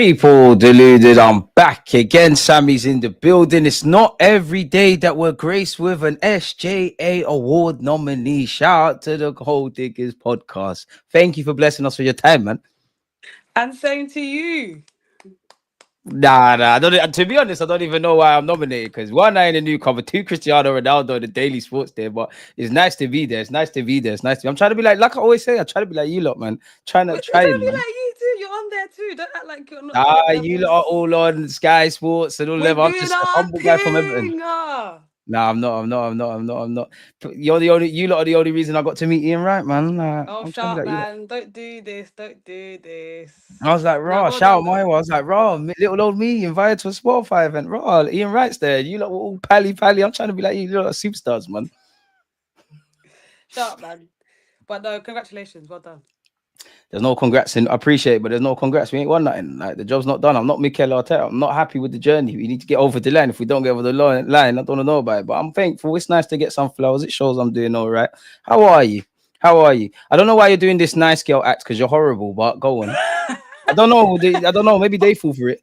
People deluded, I'm back again. Sammy's in the building. It's not every day that we're graced with an SJA award nominee. Shout out to the Gold Diggers podcast. Thank you for blessing us with your time, man. And same to you. Nah. I don't. To be honest, I don't even know why I'm nominated. Because one, I ain't a newcomer. Two, Cristiano Ronaldo, the Daily Sports there. But it's nice to be there. It's nice to be there. It's nice to be. I'm trying to be like I always say. I try to be like you lot, man. Trying, It's man. only like you too. You're on there too. Don't act like you're not. You lot are all on Sky Sports and all We're them. I'm doing just a our humble guy from Everton. thing. Nah, I'm not. You're the only. You lot are the only reason I got to meet Ian Wright, man. Oh, I'm shut up, like, man! Don't do this. Don't do this. I was like, Nah, raw, well shout out done, my though. way. I was like, raw, little old me invited to a Spotify event. Raw, Ian Wright's there. You lot were all pally. I'm trying to be like you lot are superstars, man. Shut up, man. But no, congratulations. Well done. There's no congrats I appreciate it, but there's no congrats. We ain't won nothing. Like the job's not done. I'm not Mikel Arteta. I'm not happy with the journey. We need to get over the line. If we don't get over the line, I don't want to know about it. But I'm thankful. It's nice to get some flowers. It shows I'm doing all right. How are you? I don't know why you're doing this nice girl act because you're horrible, but go on. I don't know. Maybe they fall for it.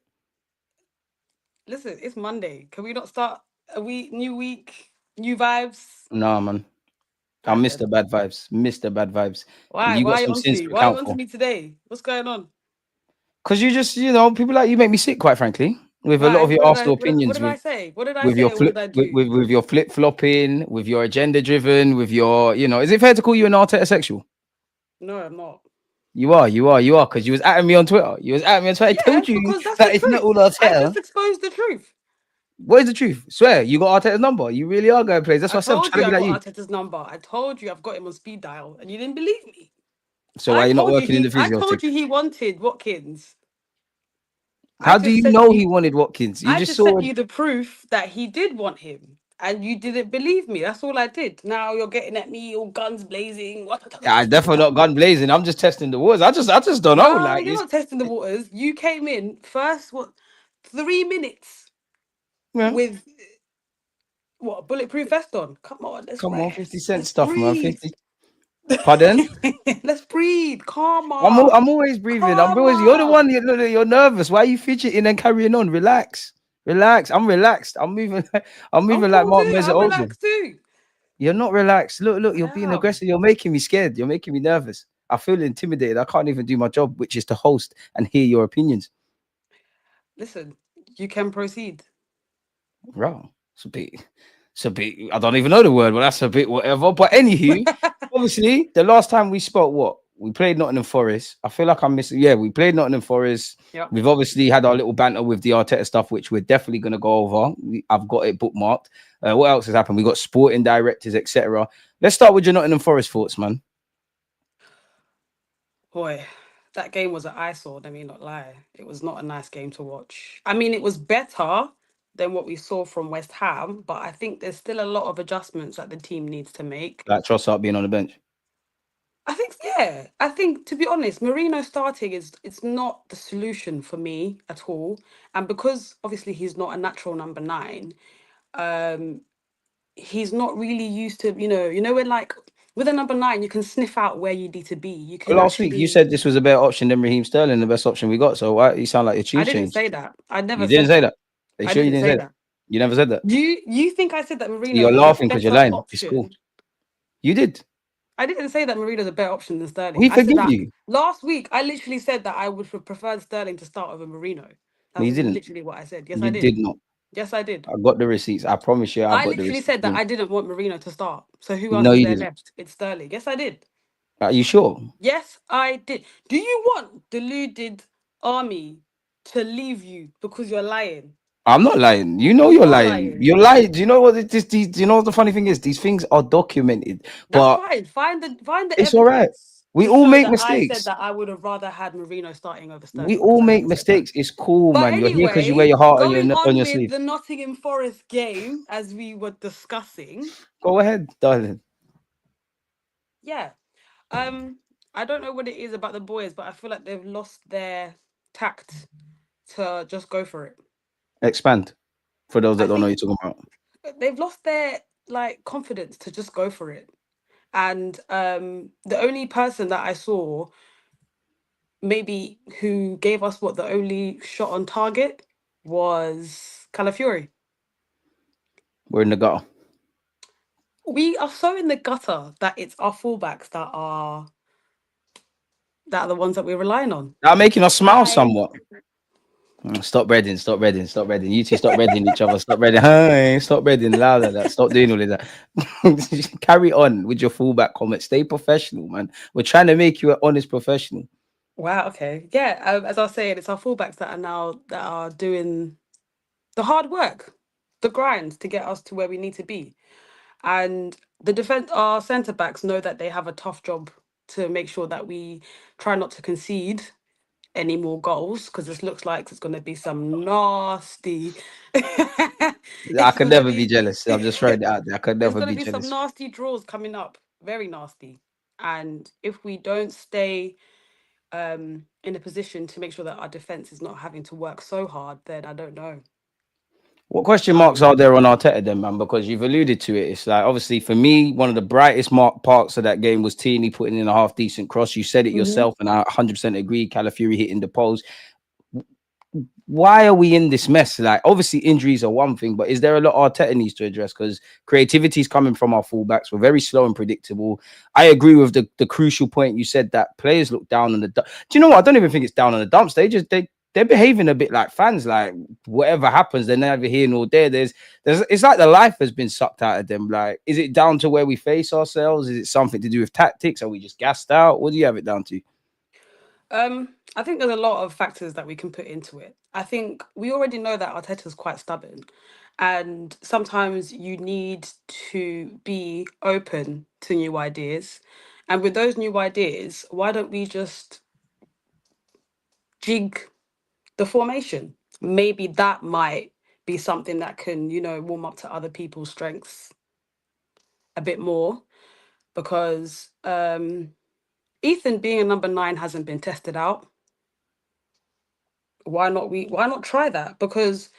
Listen, it's Monday. Can we not start a week, new week, new vibes? Nah, man. I missed the bad vibes. Why? You got Why are you some on sins to me? to Why are you account on to for. me today? What's going on? Because you just, people like you make me sick, quite frankly, with a lot Why? of your Arsenal opinions. What did I say? What did I With say? your Or what flip, did I do? with your flip flopping, with your agenda driven, with your, is it fair to call you an Arteta sexual? No, I'm not. You are, because you was at me on Twitter. I told you because that's that the it's not all truth. I Arteta. just exposed the truth. What is the truth? Swear, you got Arteta's number. You really are going plays. That's I what I said. I'm told trying you to I be like you. got Arteta's number. I told you I've got him on speed dial, and you didn't believe me. So why are you not working in the I physio told thing? you he wanted Watkins. How do you know he wanted Watkins? You I just just sent saw. you the proof that he did want him, and you didn't believe me. That's all I did. Now you're getting at me, all guns blazing. I definitely not gun blazing. I'm just testing the waters. I just don't know. No, Like you're it's not testing the waters. You came in first, 3 minutes yeah. with a bulletproof vest on. Come on, let's Come on, 50 cent Let's stuff, man. breathe. 50. Pardon? Let's breathe. I'm always breathing. You're the Calmer. one. You're nervous. Why are you fidgeting and carrying on? Relax. I'm relaxed. I'm moving. I'm I'm moving like cool Mark too. Mesut I'm Ozil. relaxed too. You're not relaxed. Look. You're I being am. aggressive. You're making me scared. You're making me nervous. I feel intimidated. I can't even do my job, which is to host and hear your opinions. Listen, you can proceed. Right. It's a bit. I don't even know the word, but that's a bit whatever. But anywho, obviously, the last time we spoke, we played Nottingham Forest. I feel like I'm missing. Yeah, we played Nottingham Forest. Yep. We've obviously had our little banter with the Arteta stuff, which we're definitely going to go over. I've got it bookmarked. What else has happened? We got sporting directors, etc. Let's start with your Nottingham Forest thoughts, man. Boy, that game was an eyesore. Let me not lie. It was not a nice game to watch. I mean, it was better than what we saw from West Ham, but I think there's still a lot of adjustments that the team needs to make. Like Trossard being on the bench. I think to be honest, Marino starting it's not the solution for me at all. And because obviously he's not a natural number 9, um, he's not really used to, when like with a number 9, you can sniff out where you need to be. You can Last week, you said this was a better option than Raheem Sterling, the best option we got. So why you sound like your I choose didn't changed? say that. I never You didn't said say that. that. Are you I sure you didn't didn't say say that? that. You never said that. You think I said that Marino You're is a laughing because you're better lying. It's cool. option? You did. I didn't say that Marino's a better option than Sterling. We I said forgive that you. last week. I literally said that I would have preferred Sterling to start over Marino. No, That's you didn't. literally what I said. Yes, I You did. did not. Yes, I did. I got the receipts. I promise you, I've I got the literally receipts. said that I didn't want Marino to start. So who else No, is you there didn't. left? It's Sterling. Yes, I did. Are you sure? Yes, I did. Do you want deluded army to leave you because you're lying? I'm not lying. You know you're You are lying. lying. You're lying. Do you know what do you know what the funny thing is? These things are documented. That's But fine. Find the it's all right. evidence We to all show make that I said mistakes. that I would have rather had Marino starting over We Sterling, all because I make never said that. mistakes. It's cool, But man. You're here because you wear anyway, your heart going on on your with sleeve. the Nottingham Forest game, as we were discussing. Go ahead, darling. Yeah. I don't know what it is about the boys, but I feel like they've lost their tact to just go for it. Expand for those that I don't know think what you're talking about. they've lost their confidence to just go for it. And the only person that I saw maybe who gave us what the only shot on target was Calafiori. We're in the gutter. We are so in the gutter that it's our fullbacks that are the ones that we're relying on. Now making us smile I somewhat. Stop reading, stop reading, stop reading. You two stop reading each other. Stop reading. Hey, stop reading louder. That. Stop doing all of that. Carry on with your fullback comment. Stay professional, man. We're trying to make you an honest professional. Wow, okay. Yeah, as I was saying, it's our fullbacks that are doing the hard work, the grind to get us to where we need to be. And our centre backs know that they have a tough job to make sure that we try not to concede any more goals, because this looks like it's going to be some nasty. I It's could going to never be be. jealous. I'm just throwing it out there. I could There's never going to be be some jealous. nasty draws coming up, very nasty. And if we don't stay in a position to make sure that our defense is not having to work so hard, then I don't know. What question marks are there on Arteta then, man? Because you've alluded to it. It's like, obviously, for me, one of the brightest parts of that game was Tierney putting in a half decent cross. You said it Mhm. yourself, and I 100% agree. Calafiori hitting the post. Why are we in this mess? Like, obviously, injuries are one thing, but is there a lot Arteta needs to address? Because creativity is coming from our fullbacks. We're very slow and predictable. I agree with the crucial point you said that players look down on the. Do you know what? I don't even think it's down on the dumps. They're behaving a bit like fans. Like whatever happens, they're never here nor there. There's it's like the life has been sucked out of them. Like, is it down to where we face ourselves? Is it something to do with tactics? Are we just gassed out? What do you have it down to? I think there's a lot of factors that we can put into it. I think we already know that Arteta's quite stubborn, and sometimes you need to be open to new ideas. And with those new ideas, why don't we just jig the formation? Maybe that might be something that can, warm up to other people's strengths a bit more, because Ethan being a number 9 hasn't been tested out. Why not try that? Because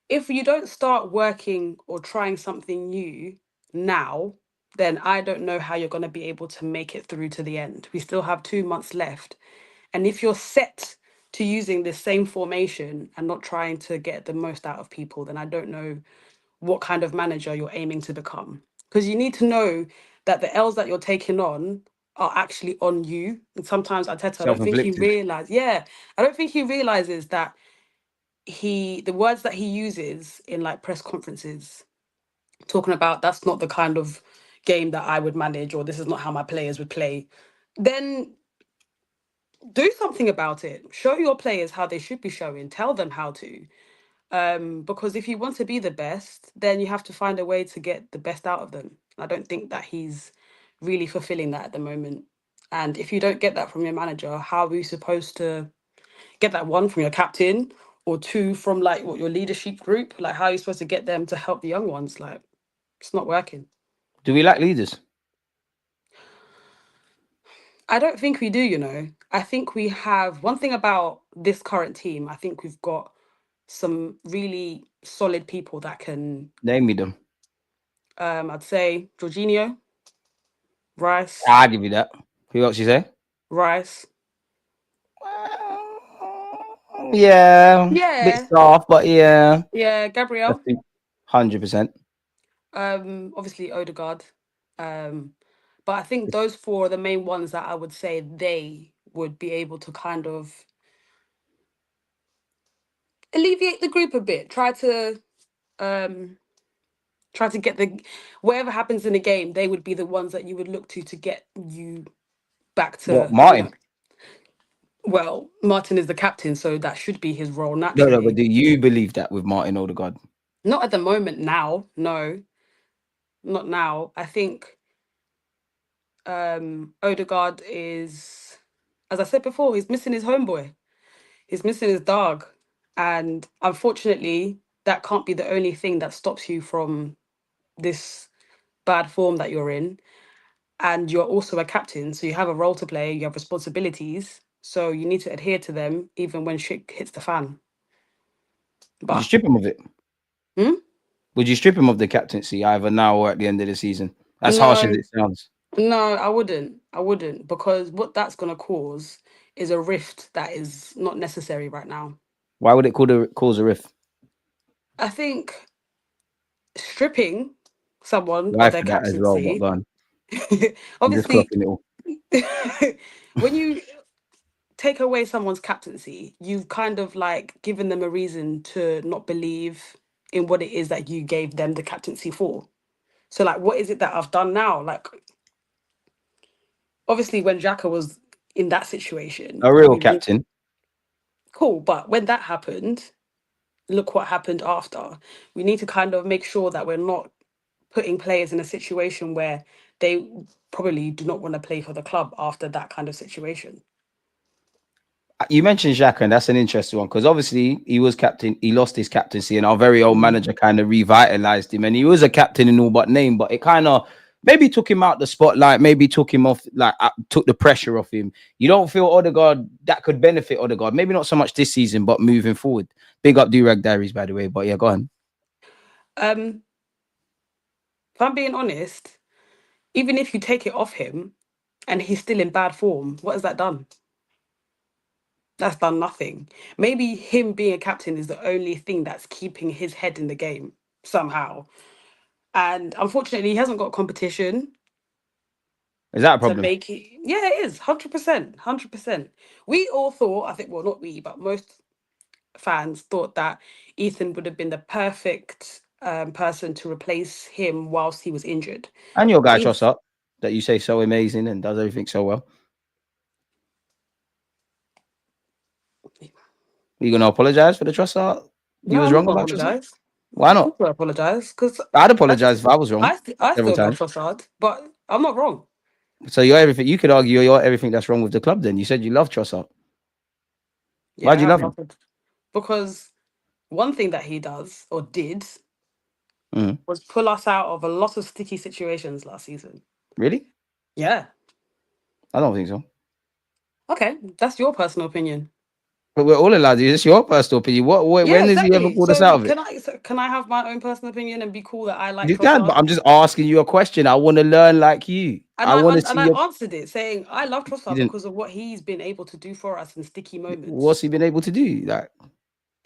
if you don't start working or trying something new now, then I don't know how you're going to be able to make it through to the end. We still have 2 months left. And if you're set to using this same formation and not trying to get the most out of people, then I don't know what kind of manager you're aiming to become. Because you need to know that the L's that you're taking on are actually on you. And sometimes Arteta, Self-inflicted. I don't think he realizes that the words that he uses in like press conferences, talking about that's not the kind of game that I would manage, or this is not how my players would play, then do something about it. Show your players how they should be showing. Tell them how to. Because if you want to be the best, then you have to find a way to get the best out of them. I don't think that he's really fulfilling that at the moment. And if you don't get that from your manager, how are we supposed to get that, one from your captain, or two from like what your leadership group? Like, how are you supposed to get them to help the young ones? Like, it's not working. Do we lack leaders? I don't think we do. I think we have one thing about this current team. I think we've got some really solid people that can, Name me them. I'd say Jorginho, Rice, I'll give you that. Who else you say? Rice. Yeah, bit Yeah, soft, but yeah, yeah, that's Gabriel. 100%. Obviously Odegaard. Um, but I think those four are the main ones that I would say they would be able to kind of alleviate the group a bit. Um try to get the whatever happens in the game, they would be the ones that you would look to get you back What, to, Martin? well, Martin is the captain, so that should be his role No, but naturally. do you believe that with Martin Odegaard? Not at the moment now, no, not now. I think Odegaard is, as I said before, he's missing his homeboy. He's missing his dog. And unfortunately, that can't be the only thing that stops you from this bad form that you're in. And you're also a captain, so you have a role to play, you have responsibilities. So you need to adhere to them even when shit hits the fan. Would you But strip him of it? hmm? Would you strip him of the captaincy either now or at the end of the season? As harsh as No, it sounds. no, I wouldn't. I wouldn't, because what that's gonna cause. is a rift that is not necessary right now. Why would it cause a rift? I think stripping someone Why of their for that as well? But captaincy, go on. I'm just obviously, clocking it all. when you take away someone's captaincy, you've kind of like given them a reason to not believe in what it is that you gave them the captaincy for. So, like, what is it that I've done now? Like, obviously, when Xhaka was in that situation, A real we really captain. cool. But when that happened, look what happened after. We need to kind of make sure that we're not putting players in a situation where they probably do not want to play for the club after that kind of situation. You mentioned Xhaka, and that's an interesting one because obviously he was captain. He lost his captaincy, and our very old Mhm. manager kind of revitalized him. And he was a captain in all but name, but it kind of maybe took him out the spotlight, maybe took him off, like took the pressure off him. You don't feel Odegaard that could benefit Odegaard? Maybe not so much this season, but moving forward. Big up Durag Diaries, by the way. But yeah, go on. Um, if I'm being honest, even if you take it off him and he's still in bad form, what has that done? That's done nothing. Maybe him being a captain is the only thing that's keeping his head in the game somehow. And unfortunately, he hasn't got competition Is that a to problem? make it. Yeah, it is 100%. 100%. We all thought, I think, well, not we, but most fans thought that Ethan would have been the perfect person to replace him whilst he was injured. And your guy Eth- Trossard, that you say so amazing and does everything so well. You gonna apologize for the Trossard? You no, was I'm not wrong gonna about Trossard. apologize. Why Of not? course, I apologize because I'd I, apologize if I was wrong I several still love times. Trossard, but I'm not wrong. So you're everything. You could argue you're everything that's wrong with the club. Then you said you love Trossard. Why Yeah, I do you have love him? loved it because one thing that he does or did Mm. was pull us out of a lot of sticky situations last season. Really? Yeah. I don't think so. Okay, that's your personal opinion. But we're all allowed to. It's your personal opinion. Yeah, When has he ever exactly. pulled us out So of it? can I have my own personal opinion and be cool that I like You can, but Trossard? I'm just asking you a question. I want to learn like you. And I want to and see I your. answered it saying I love You Trossard didn't. because of what he's been able to do for us in sticky What's moments. he been able to do? Like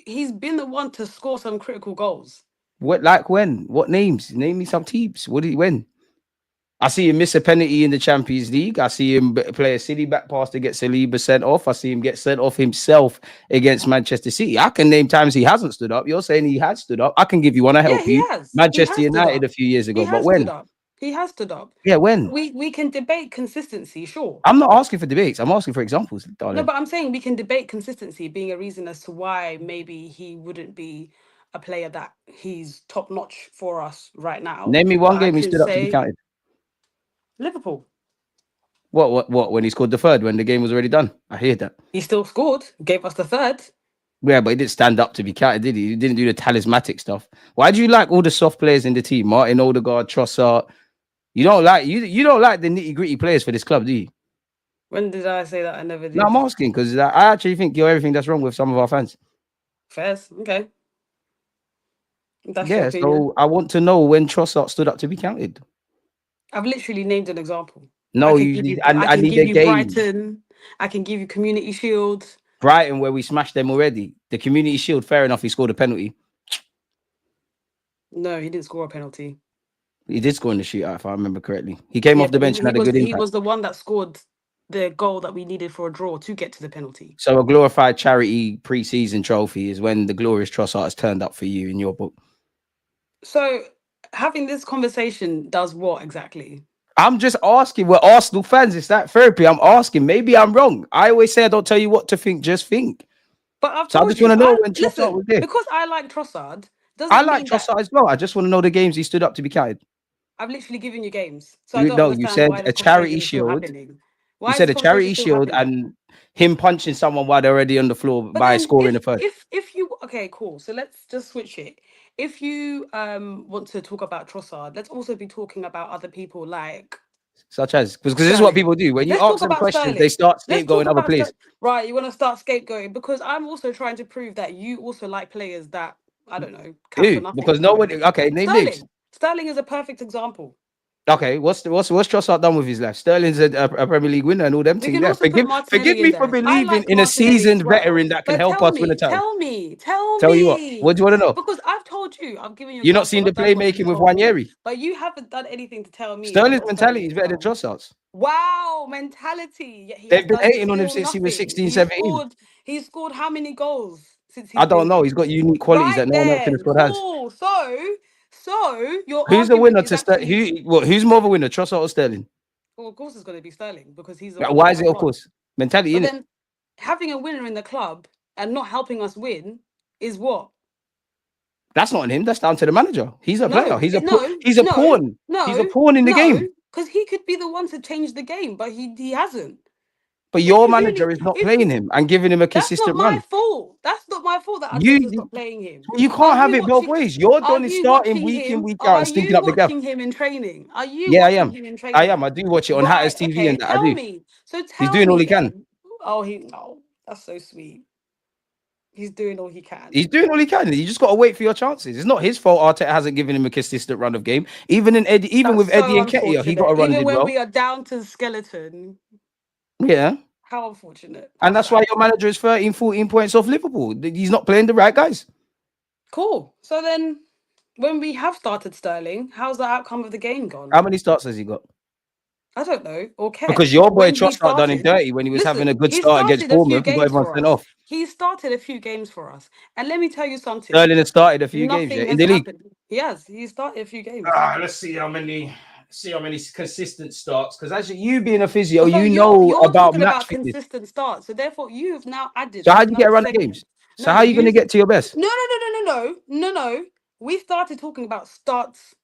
He's been the one to score some critical goals. what? Like when? What names? Name me some teams. What did he when? I see him miss a penalty in the Champions League. I see him play a silly back pass to get Saliba sent off. I see him get sent off himself against Manchester City. I can name times he hasn't stood up. You're saying he has stood up. I can give you one. I Yeah, help he you. has. He Manchester has stood United a up. few years He ago. But has stood when? up. He has stood up. Yeah, when? We can debate consistency, sure. I'm not asking for debates. I'm asking for examples, No, darling. but I'm saying we can debate consistency being a reason as to why maybe he wouldn't be a player that he's top notch for us right now. Name me But one I game he can stood up to be say counted. Liverpool. What? When he scored the third, when the game was already done. I hear that. He still scored, gave us the third. Yeah, but he didn't stand up to be counted, did he? He didn't do the talismanic stuff. Why do you like all the soft players in the team? Martin Odegaard, Trossard. You don't like you don't like the nitty gritty players for this club, do you? When did I say that? I never No, did. I'm asking because I actually think you're everything that's wrong with some of our fans. Fairs. Okay. That's your Yeah, opinion. so I want to know when Trossard stood up to be counted. I've literally named an example. No, you I I can need give a you game. Brighton. I can give you Community Shield. Brighton, where we smashed them already. The Community Shield, fair enough, he scored a penalty. No, he didn't score a penalty. He did score in the shootout, if I remember correctly. He came Yeah, off the but bench and had a good he impact. was the one that scored the goal that we needed for a draw to get to the penalty. So a glorified charity pre-season trophy is when the glorious Trossard has turned up for you in your book. So having this conversation does what exactly? I'm just asking. We're Arsenal fans. It's that therapy. I'm asking. Maybe I'm wrong. I always say I don't tell you what to think. Just think. But I've So I told just want you, to know I when Trossard listen, was there. because I like Trossard I doesn't like mean that Trossard as well. I just want to know the games he stood up to be counted. I've literally given you games. So I You don't know, you understand said why a this charity conversation is still shield. happening. You Why is said this a conversation charity still shield happening? and him punching someone while they're already on the floor But by then scoring the first. if you okay, cool. So let's just switch it. If you want to talk about Trossard, let's also be talking about other people like Such as because this is what Sterling. people do. When you Let's ask talk them about questions, they Sterling. start Let's talk scapegoating other about players. right. You want to start scapegoating because I'm also trying to prove that you also like players that I don't know count for Who? nothing Because at the nobody. moment. Okay, name names. Sterling. Sterling is a perfect example. Okay, what's Trossard done with his life? Sterling's a Premier League winner and all them We things can there. also put Forgive Martinelli in me for there. I believing like in a Martinelli as seasoned well. veteran that can But help tell us win a me, title. tell Tell you me. what do you want to know? Because I've told you, I've given you You're not example. seeing the I've done what you playmaking with told me, Wanyeri. but you haven't done anything to tell me that Sterling's what mentality Sterling is has better than done. Trossard's. Wow, mentality. Yet he has They've been done hating on him still since he was nothing. 16, 17. He's scored how many goals since I he's don't been know. there? He's got unique qualities Right that no one else in the then, squad has. cool. So your Who's the argument winner is to actually, who's more of a winner, Trossard or Sterling? well, of course it's going to be Sterling because he's the one Why that is it has of won. course? Mentality, But innit? then having a winner in the club and not helping us win is what? That's not on him. That's down to the manager. He's a player. No, He's a pawn. He's a pawn in the game. because he could be the one to change the game, but he hasn't. But If your you manager really, is not if playing him and giving him a that's not consistent my run. fault. That's not my fault that Arteta's You not playing him. you Are can't have you it both watching? ways. You're Are done you starting watching week in, him? week out Are and stinking you up the gap. watching him in training? Are you Yeah, I watching am. him in I am. training? I do watch it on Hatters Right. TV Okay. and that. I Tell do. me. So He's tell doing all me he can. then. Oh, that's so sweet. He's doing all he can. He's doing all he can. You just got to wait for your chances. It's not his fault Arteta hasn't given him a consistent run of game. Even That's with Eddie so and Ketia, he got unfortunate. a run Even did when well. we are down to the skeleton, Yeah. how unfortunate. How And that's why sad. your manager is 13, 14 points off Liverpool. He's not playing the right guys. Cool. So then, when we have started Sterling, how's the outcome of the game gone? How many starts has he got? I don't know or care. Because your boy When he Trossard done him started, dirty when he was having a listen, good he start against started a few Bournemouth. He got games everyone for sent us. off. He started a few games for us. And let me tell you something. Sterling has started a few games, yeah, Nothing in has the league. happened. He started a few games. Let's see how many consistent starts. Because as you being a physio, So you know you're about talking match about fitness. consistent starts. So therefore, you've now added So how do you get another a run of segment. games? So No, how are you going to get to your best? no. We started talking about starts.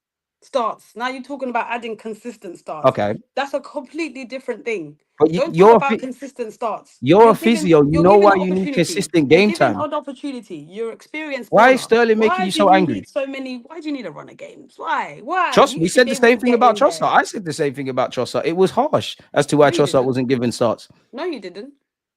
Now you're talking about adding consistent starts. Okay, That's a completely different thing. but Don't talk about consistent starts. you're a physio. You You're know giving why an you need opportunity. consistent You're game giving time. an opportunity. You're experienced Why is bowler. Sterling making Why you do so you angry? need so many? Why do you need a run of games? Why? Tross, You we should said be the able to same thing get about in Trossard. there. I said the same thing about Trossard. It was harsh as to No, why you Trossard didn't. wasn't given starts. No, you didn't.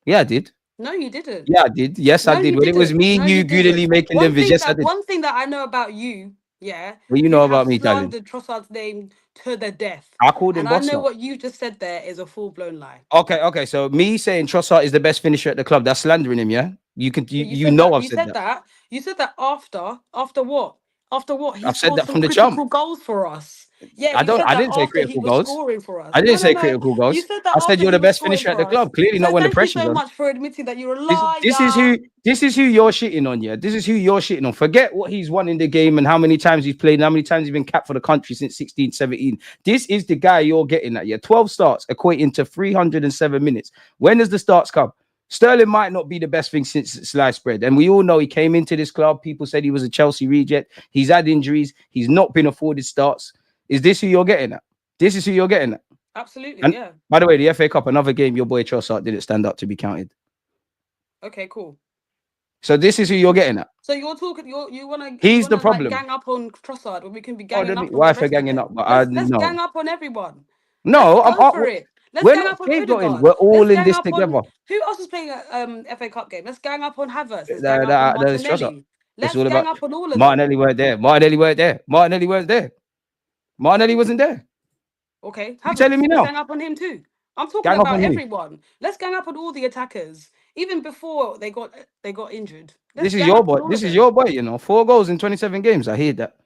Yeah, I did. No, you didn't. Yeah, I did. Yes, I No, did. you When it was didn't. me, No, you you, didn't. Goodally making them vids. Yes, I did. One thing that I know about you, yeah, What you you know have about me, darling? slandered Trossard's name to the death. I called him And I know Bossa. what you just said there is a full-blown lie. Okay. So me saying Trossard is the best finisher at the club, that's slandering him, yeah? But you You said know that. I've said that. You said that after what? After what? He I've said scored that some from the jump. critical goals for us. Yeah, you said I that didn't say after he critical was goals. scoring for us. I didn't say No. critical You goals. said that I said after you're he the was best scoring finisher at for the us. club. Clearly not So when the thank you pressure's so on. much for admitting that you're a This liar. is who you're shitting on, yeah. This is who you're shitting on. Forget what he's won in the game and how many times he's played and how many times he's been capped for the country since 16, 17. This is the guy you're getting at, yeah. 12 starts equating to 307 minutes. When does the starts come? Sterling might not be the best thing since sliced bread. And we all know he came into this club. People said he was a Chelsea reject. He's had injuries. He's not been afforded starts. Is this who you're getting at? This is who you're getting at. Absolutely, And yeah. by the way, the FA Cup, another game, your boy Trossard didn't stand up to be counted. Okay, cool. So this is who you're getting at. So you're talking. You wanna He's the like problem. gang up on Trossard when we can be Oh, ganging up on the why for rest of ganging them. up? But Let's no. gang up on everyone. Let's No, go for it. Let's we're gang not up on scapegoating. Odegaard. We're all Let's in gang this up on together. who else is playing a FA Cup game? Let's gang up on Havertz. Let's gang up on That is Trossard. Martinelli. It's Let's all gang about up on all of them. Martinelli weren't there. Martinelli wasn't there. Okay, You telling Havertz. me Let's now? gang up on him too. I'm talking Gang up about on who? everyone. Let's gang up on all the attackers, even before they got injured. Let's This is gang your up boy. on all of This is them. your boy. 4 goals in 27 games. I hear that.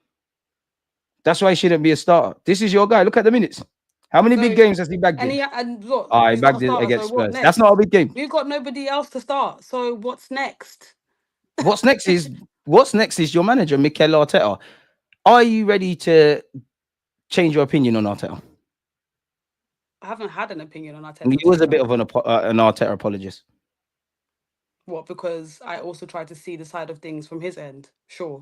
That's why he shouldn't be a starter. This is your guy. Look at the minutes. How many big games has he bagged in? And look, He he's not a bagged it starter. So against what Spurs. That's next? not a big game. We've got nobody else to start. So what's next? What's next is your manager, Mikel Arteta. Are you ready to change your opinion on Arteta? I haven't had an opinion on Arteta. He was a bit of an Arteta apologist. What? Because I also tried to see the side of things from his end. Sure.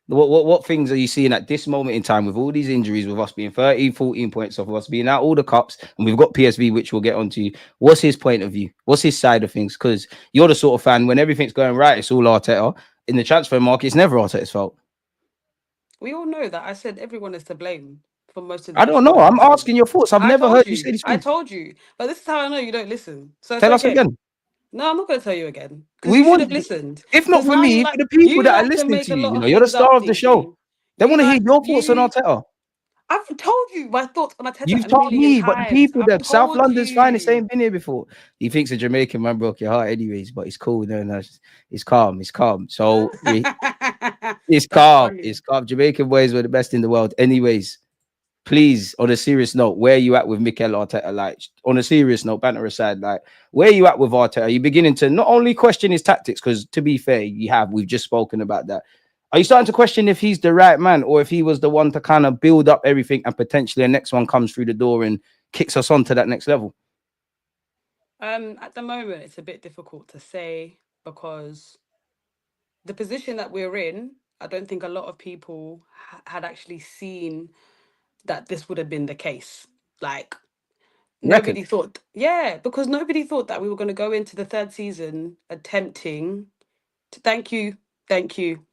What things are you seeing at this moment in time with all these injuries, with us being 13, 14 points off, of us being out all the cups, and we've got PSV, which we'll get onto. What's his point of view? What's his side of things? Because you're the sort of fan, when everything's going right, it's all Arteta. In the transfer market, it's never Arteta's fault. We all know that. I said everyone is to blame for most of the I don't know. I'm asking your thoughts. I've never heard you say these I things. told you. But this is how I know you don't listen. So Tell us again. No, I'm not going to tell you again. Because you should have listened. If not for me, for the people that are listening to you, you're the star of the show. They want to hear your thoughts on Arteta. I've told you my thoughts on Arteta You've a told million me, but the times. people I've that South told London's finest you. ain't been here before. He thinks a Jamaican man broke your heart, anyways, but it's cool. No, it's calm. It's calm. So it's That's calm. funny. It's calm. Jamaican boys were the best in the world, anyways. Please, on a serious note, where are you at with Mikel Arteta? Like, on a serious note, banter aside, like, where are you at with Arteta? Are you beginning to not only question his tactics, because to be fair, we've just spoken about that. Are you starting to question if he's the right man or if he was the one to kind of build up everything and potentially the next one comes through the door and kicks us on to that next level? At the moment, it's a bit difficult to say because the position that we're in, I don't think a lot of people had actually seen that this would have been the case. Like, You reckon? nobody thought, yeah, because nobody thought that we were going to go into the third season attempting to, thank you.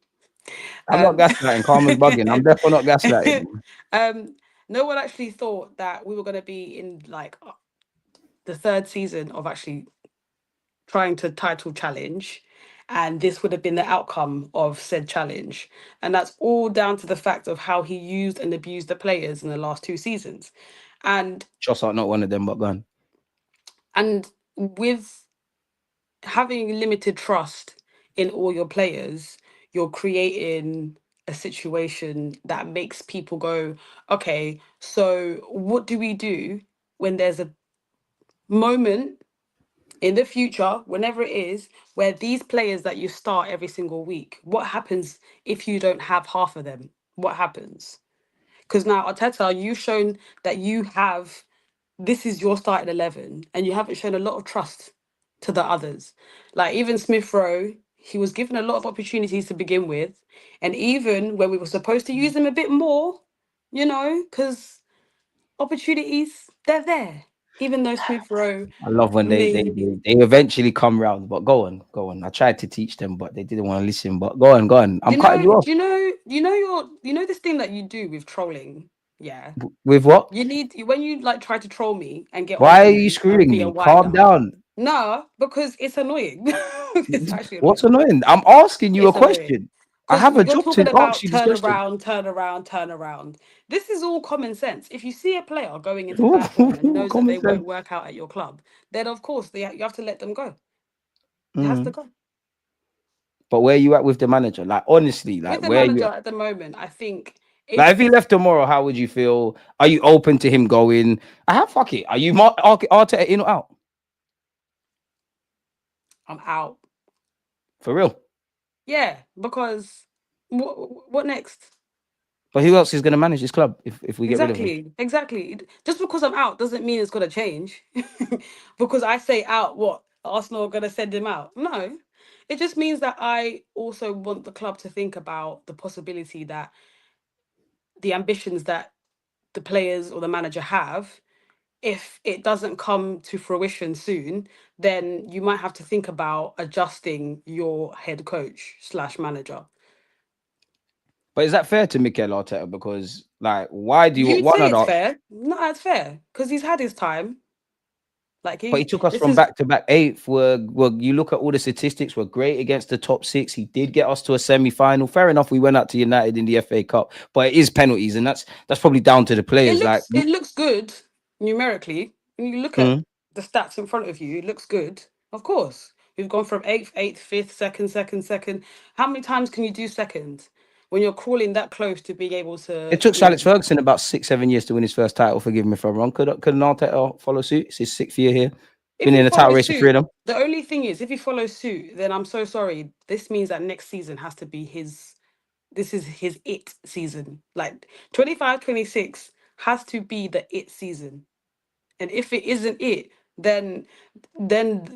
I'm not Um, gaslighting. Karma's bugging. I'm definitely not gaslighting. um, no one actually thought that we were going to be in like the third season of actually trying to title challenge, and this would have been the outcome of said challenge. And that's all down to the fact of how he used and abused the players in the last two seasons. And Trossard, not one of them, but gone. and with having limited trust in all your players, you're creating a situation that makes people go, okay, so what do we do when there's a moment in the future, whenever it is, where these players that you start every single week, what happens if you don't have half of them? What happens? Because now, Arteta, you've shown that you have, this is your starting 11, and you haven't shown a lot of trust to the others. Like even Smith Rowe, he was given a lot of opportunities to begin with. And even when we were supposed to use him a bit more, because opportunities, they're there. Even though Smith Rowe, I love when I they mean, they eventually come round. But go on, go on. I tried to teach them, but they didn't want to listen. But go on, go on. I'm cutting you off. this thing that you do with trolling, yeah. With what? You need when you like try to troll me and get Why onto are you me and screwing be a me? Calm whiner. down. No, because it's annoying. It's actually What's annoying. annoying? I'm asking you a It's annoying. question. I Because have a you're job talking to ask about you this turn question. around, turn around, turn around. This is all common sense. If you see a player going into bad form and knows that Common they won't sense. work out at your club, then of course you have to let them go. It has to Mm. go. But where you at with the manager? Like honestly, like With the where manager you at? at the moment, I think Like if he if left tomorrow, how would you feel? Are you open to him going? I have fuck it. Are you Arteta in or out? I'm out, For real? yeah, because what next? But who else is going to manage this club if we get rid of him? Exactly. Just because I'm out doesn't mean it's gonna change. Because I say out, what Arsenal are gonna send him out? No, it just means that I also want the club to think about the possibility that the ambitions that the players or the manager have, if it doesn't come to fruition soon, then you might have to think about adjusting your head coach slash manager. But is that fair to Mikel Arteta? Because like, why do you You'd one say of it's the? fair. Not as fair because he's had his time. Like But he he, took us this from is back to back eighth. Were you look at all the statistics? We're great against the top six. He did get us to a semi final. Fair enough. We went out to United in the FA Cup, but it is penalties, and that's probably down to the it players. Like, looks it looks good numerically. When you look at mm, the stats in front of you, it looks good. Of course, we've gone from eighth, fifth, second. How many times can you do second when you're crawling that close to being able it to, took Sir Alex Ferguson about 6, 7 years to win his first title. Forgive me if I'm wrong. Could Arteta follow suit? It's his 6th year here. if Been he in a title follows race for three of suit, them. the only thing is, if he follows suit, then I'm so sorry. This means that next season has to be his. This is his it season. Like 25-26 has to be the it season. And if it isn't it, then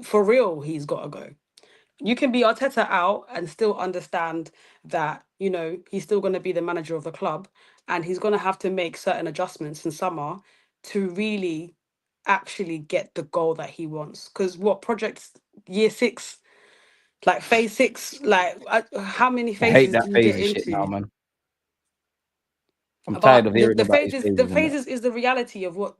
for real, he's got to go. You can be Arteta out and still understand that, he's still going to be the manager of the club and he's going to have to make certain adjustments in summer to really actually get the goal that he wants. Because what projects year six, like phase six, like how many I hate phases that do you get phasey shit now, into? man. I'm tired But of the, hearing the about these phases, the phases and that. phases is the reality of what,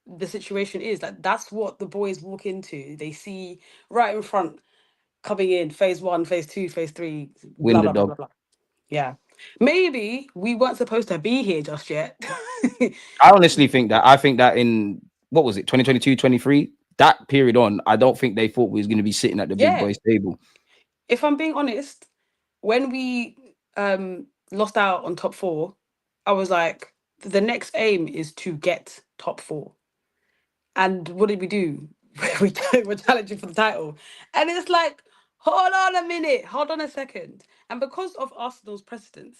the situation is. Like that's what the boys walk into. They see right in front coming in phase one, phase two, phase three, Win blah the blah blah dog. blah blah. Yeah. Maybe we weren't supposed to be here just yet. I honestly think that. I think that in what was it, 2022, 23, that period on, I don't think they thought we was going to be sitting at the big Yeah. boys table. If I'm being honest, when we lost out on top four, I was like, the next aim is to get top four. And what did we do? We're challenging for the title. And it's like, hold on a minute, hold on a second. And because of Arsenal's precedence,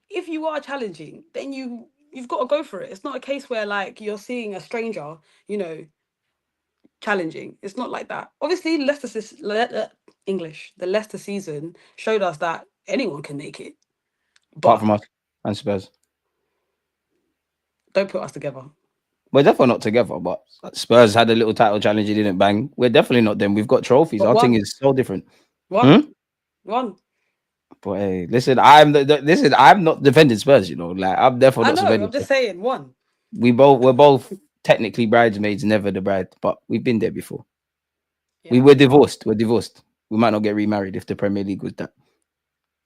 if you are challenging, then you've got to go for it. It's not a case where like you're seeing a stranger, you know, challenging. It's not like that. Obviously, English, the Leicester season showed us that anyone can make it, Apart but from us and Spurs. don't put us together. We're definitely not together, but Spurs had a little title challenge, it didn't bang. We're definitely not them. We've got trophies. But Our thing one, is so different. one, Hmm? one. But hey, listen, listen, I'm not defending Spurs, you know. Like I'm therefore I not know. defending I'm just Spurs. saying one. We're both technically bridesmaids, never the bride, but we've been there before. We Yeah, were divorced. We're divorced. We might not get remarried if the Premier League was that.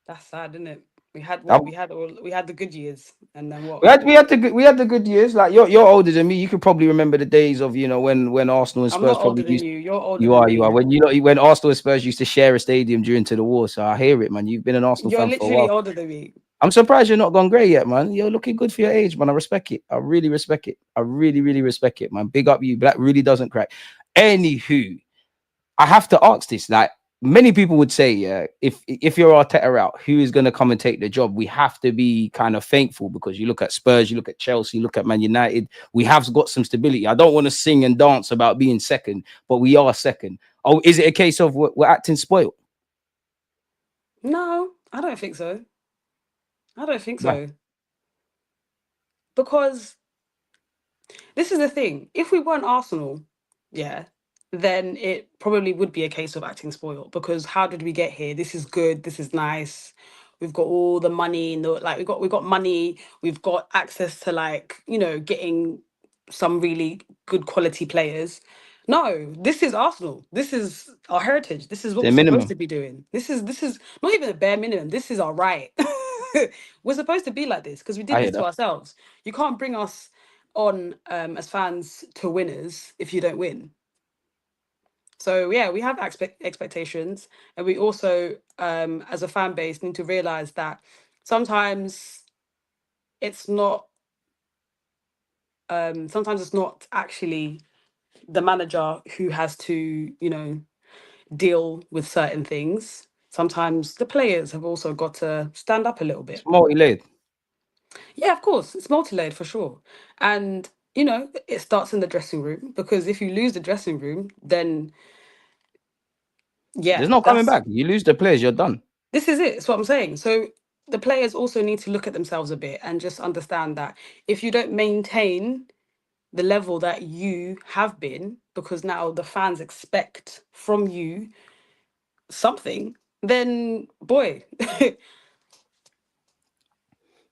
that's sad, isn't it? We had I, what we had the good years, and then what? we had the good years. Like you're older than me. You could probably remember the days of when Arsenal and I'm Spurs not older probably than used. you. You're older You than are, you are. me. When Arsenal and Spurs used to share a stadium during to the war, so I hear it, man. You've been an Arsenal You're fan for a literally while. older than me. I'm surprised you're not gone grey yet, man. You're looking good for your age, man. I respect it. I really respect it. I really, really respect it, man. Big up you. Black really doesn't crack. Anywho, I have to ask this. Like many people would say, yeah, if you're Arteta out, who is going to come and take the job? We have to be kind of thankful because you look at Spurs, you look at Chelsea, you look at Man United. We have got some stability. I don't want to sing and dance about being second, but we are second. Oh, is it a case of we're acting spoiled? No, I don't think so. I don't think Why? so. Because this is the thing. If we weren't Arsenal, yeah, then it probably would be a case of acting spoiled. Because how did we get here? This is good. This is nice. We've got all the money. Like we got money. We've got access to like getting some really good quality players. No, this is Arsenal. This is our heritage. This is what The we're supposed to minimum. be doing. This is not even a bare minimum. This is our right. We're supposed to be like this because we did I this hear to that. ourselves. You can't bring us on as fans to winners if you don't win. So yeah, we have expectations, and we also, as a fan base, need to realize that sometimes it's not. Sometimes it's not actually the manager who has to, deal with certain things. Sometimes the players have also got to stand up a little It's bit. multi-layered. Yeah, of course, it's multi-layered for sure. And it starts in the dressing room because if you lose the dressing room, then There's yeah, no coming back. You lose the players, you're done. this is it. It's what I'm saying. So the players also need to look at themselves a bit and just understand that if you don't maintain the level that you have been, because now the fans expect from you something, then boy,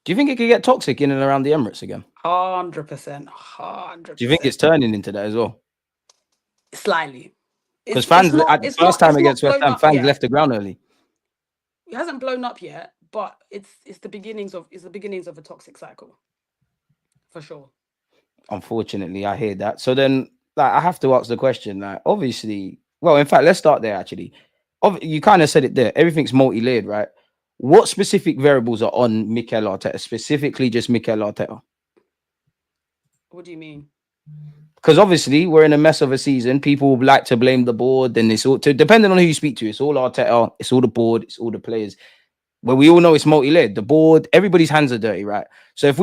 Do you think it could get toxic in and around the Emirates again? 100%, hundred Do you think it's percent, turning into that as well? slightly. Because It's fans not at the it's first not time it's against not West blown Ham, up fans yet. left the ground early. It hasn't blown up yet, but it's the beginnings of a toxic cycle for sure. Unfortunately, I hear that. So then, like, I have to ask the question. Like, obviously, well, in fact, let's start there. Actually, you kind of said it there. Everything's multi-layered, right? What specific variables are on Mikel Arteta? Specifically, just Mikel Arteta. What do you mean? Because obviously we're in a mess of a season. People like to blame the board, and it's all depending on who you speak to. It's all Arteta, it's all the board, it's all the players. Well, we all know it's multi-layered. The board, everybody's hands are dirty, right? So if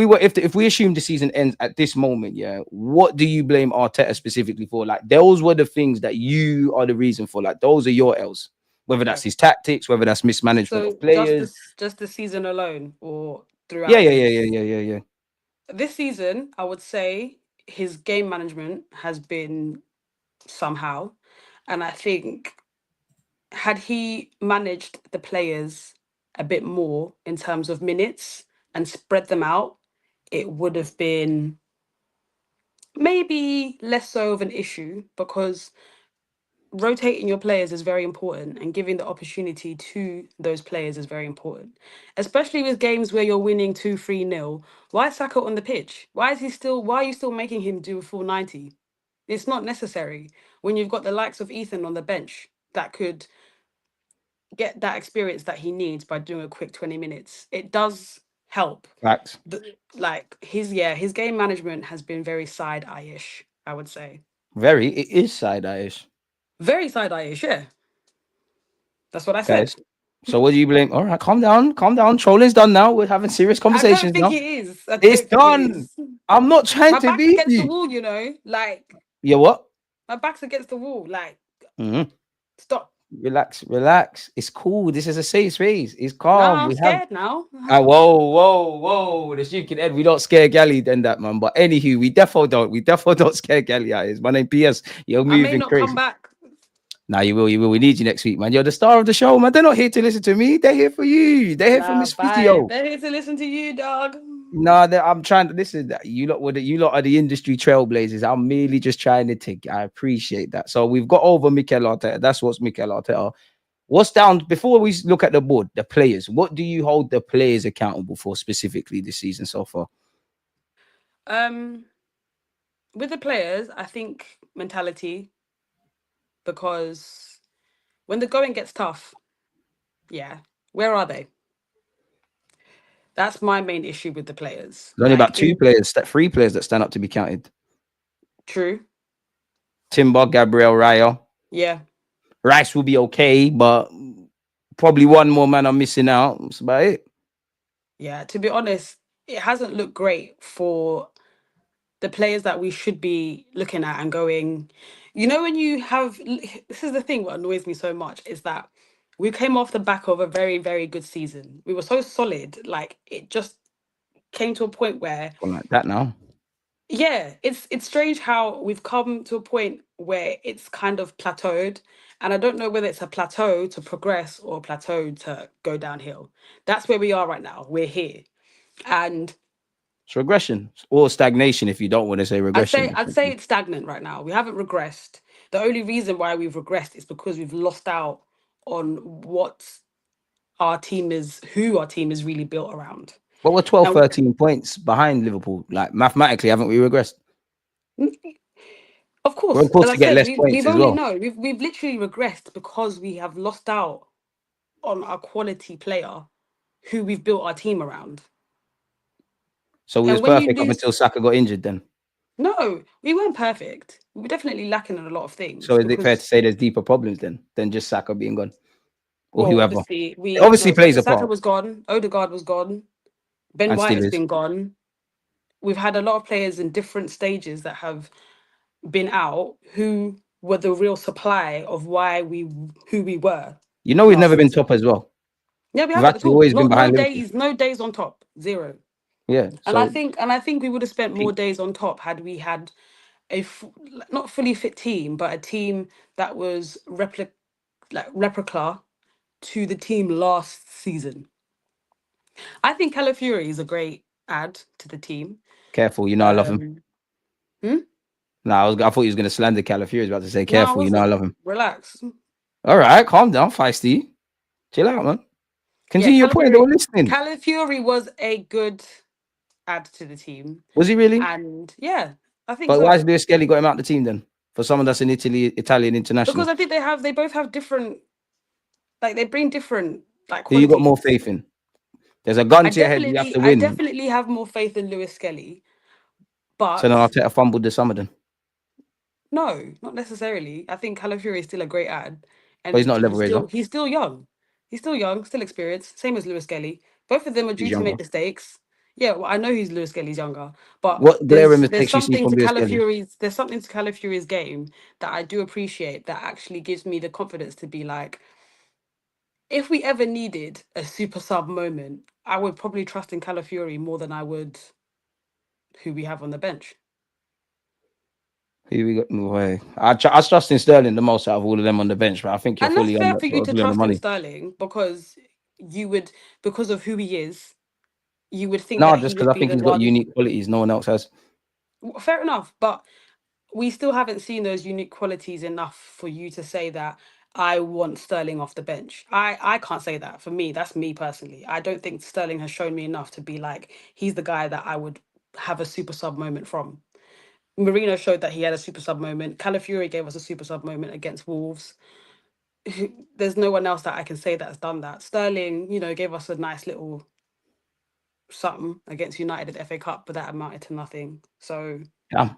we assume the season ends at this moment, yeah, what do you blame Arteta specifically for? Like those were the things that you are the reason for. Like those are your L's. Whether that's Okay. his tactics, whether that's mismanagement of So just players. this just the season alone or Yeah, throughout yeah, yeah, yeah, his yeah, yeah, yeah. this season, I would say his game management has been somehow. And I think had he managed the players a bit more in terms of minutes and spread them out, it would have been maybe less so of an issue because rotating your players is very important, and giving the opportunity to those players is very important, especially with games where you're winning 2-3-0. Why Saka on the pitch? Why are you still making him do a full 90? It's not necessary when you've got the likes of Ethan on the bench that could get that experience that he needs by doing a quick 20 minutes. It does help. Facts. Like his game management has been very side eye-ish, I would say. Very. It is side eye-ish. Very side eye-ish, yeah. That's what I Guys. said. So what do you blame? All right, calm down, calm down. Trolling's done now. We're having serious I don't conversations think now. it is. I It's don't think it done. is. I'm not trying My to back's beat against the you. wall, you know. Like Yeah, what? my back's against the wall. Like, Mhm. stop. Relax, relax. It's cool. This is a safe space. It's calm. Nah, I'm We have. scared now. Whoa. The stupid Ed. We don't scare Gally then that man. But anywho, we defo don't. We defo don't scare Gally out. Is my name PS. You're I may moving not come crazy. back. Nah, you will. You will. We need you next week, man. You're the star of the show, man. They're not here to listen to me. They're here for you. They're here for Nah, Miss bye. Physio. They're here to listen to you, dog. No, I'm trying to listen. You lot are the industry trailblazers. I'm merely just trying to take. I appreciate that. So we've got over Mikel Arteta. That's what's Mikel Arteta. What's down before we look at the board, the players? What do you hold the players accountable for specifically this season so far? Um, with the players, I think mentality, because when the going gets tough, yeah, where are they? That's my main issue with the players. There's only Like, about three players that stand up to be counted. true, Timber, Gabriel, Raya. yeah, Rice will be okay, but probably one more man I'm missing out. That's about it. yeah. To be honest, it hasn't looked great for the players that we should be looking at and going, you know, when you have, this is the thing, what annoys me so much is that we came off the back of a very, very good season. We were so solid, like it just came to a point where, Gone like that now. yeah, it's strange how we've come to a point where it's kind of plateaued. And I don't know whether it's a plateau to progress or a plateau to go downhill. That's where we are right now. We're here. And It's regression or stagnation if you don't want to say regression. I'd say it's stagnant right now. We haven't regressed. The only reason why we've regressed is because we've lost out on who our team is really built around. But we're 12, Now, 13 points behind Liverpool. Like mathematically, haven't we regressed? of We're course, as supposed I to get said, less we've points we've as only well. no, we've literally regressed because we have lost out on a quality player who we've built our team around. So we was And when you perfect up lose, until Saka got injured then. no, we weren't perfect. We were definitely lacking in a lot of So things is it fair to because, say there's deeper problems then than just Saka being gone or well, whoever? obviously It obviously plays a Saka part was gone, Odegaard was gone, Ben and White still has is. been gone. We've had a lot of players in different stages that have been out who were the real supply of who we were You know, we've last never been season. top as well. Yeah, we We've haven't at actually all. always been Not behind Liverpool. no days on top, zero. Yeah. So And I think we would have spent more days on top had we had not fully fit team, but a team that was replica to the team last season. I think Calafiori is a great add to the team. careful, you know I love him. Um, hmm? No, I thought he was gonna slander Calafiori. I was about to say No, I careful, you know I wasn't. love him. Relax. All right, calm down, feisty. Chill out, man. Yeah, Continue your point. They were listening. Calafiori was a good add to the team. Was he really? And yeah, I think But why so. is Lewis Skelly got him out the team then? For someone that's an Italian Because international. I think they both have different, like they bring different like Who you got more qualities. faith in? There's a gun to your head. You have to I win. definitely have more faith in Lewis Skelly, So but then Arteta fumbled the summer then. no, not necessarily. I think Calafiori is still a great ad, But he's and not a level raiser. he's still young. He's still young, still experienced. Same as Lewis Skelly. Both of them are He's due to younger. make mistakes. Yeah, well, I know he's Lewis Skelly's younger, but What glaring mistakes you see from Lewis Skelly? There's something to Calafiori's game that I do appreciate that actually gives me the confidence to be like, if we ever needed a super sub moment, I would probably trust in Calafiori more than I would who we have on the bench. Here we go. No way. I trust in Sterling the most out of all of them on the bench, but I think you're And that's fully fair for you to fully on the trust in money. Sterling because because of who he is, you would think No, that he just because would I be think the he's got one. unique qualities no one else has. Fair enough, but we still haven't seen those unique qualities enough for you to say that I want Sterling off the bench. I can't say that. For me, that's me personally. I don't think Sterling has shown me enough to be like he's the guy that I would have a super sub moment from. Marino showed that he had a super sub moment. Calafiori gave us a super sub moment against Wolves. There's no one else that I can say that's done that. Sterling, gave us a nice little something against United at the FA Cup, but that amounted to nothing. So, Yeah.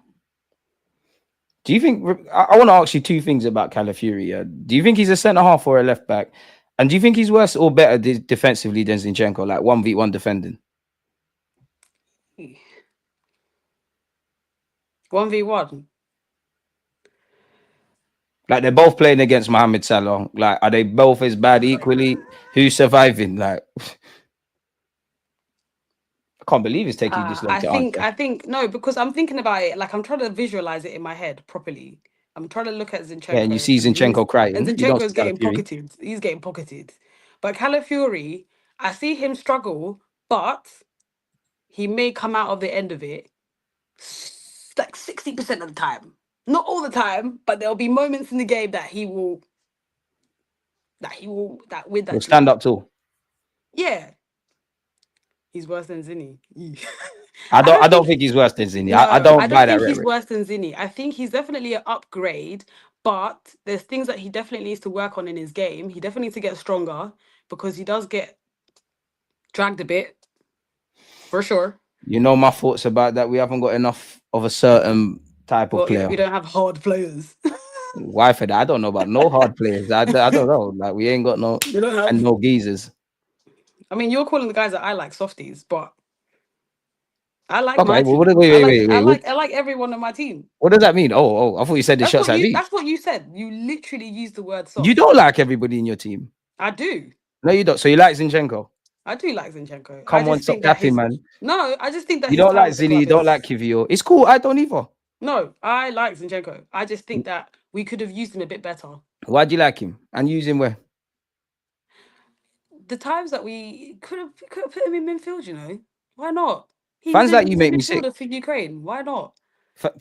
Do you think? I want to ask you two things about Calafiori. Do you think he's a centre half or a left back? And do you think he's worse or better defensively than Zinchenko, like 1v1 defending? 1v1. Like they're both playing against Mohamed Salah. Like, are they both as bad equally? Who's surviving? Like, I can't believe it's taking you this long I to think answer. I think no, because I'm thinking about it. Like I'm trying to visualize it in my head properly. I'm trying to look at Yeah, and you Zinchenko see Zinchenko and crying. You don't Zinchenko is see getting Calafiori. pocketed. He's getting pocketed. But Calafiori, I see him struggle, but he may come out of the end of it like 60% of the time. Not all the time, but there'll be moments in the game that with He'll that stand dribble. up tall. Yeah. He's worse than Zinny. I I don't. don't I don't think think he's worse than Zini. I No, I don't don't buy that think he's rhetoric. worse than Zinny. I think he's definitely an upgrade, but there's things that he definitely needs to work on in his game. He definitely needs to get stronger because he does get dragged a bit, for sure. You know my thoughts about that. We haven't got enough of a certain type of Well, player. we don't have hard players. Why for that? I don't know about no hard players. I don't know. Like we ain't got no We don't and have. no geezers. I mean, you're calling the guys that I like softies, but I like my Okay. Well, team. wait, wait, wait. I like everyone on my team. What does that mean? Oh, I thought you said the shots at me. That's what you said. You literally used the word You soft. don't like everybody in your team. I do. No, you don't. So you like Zinchenko. I do like Zinchenko. I Come on, just stop think that capping, his man. no, I just think that You his don't time like at the Zini. You club don't like is Kivio. It's cool. I don't either. no. I like Zinchenko. I just think that we could have used him a bit better. Why do you like him? And use him where? The times that we could have put him in midfield, why not? Fans like you He's a make me sick. midfielder for Ukraine. Why not?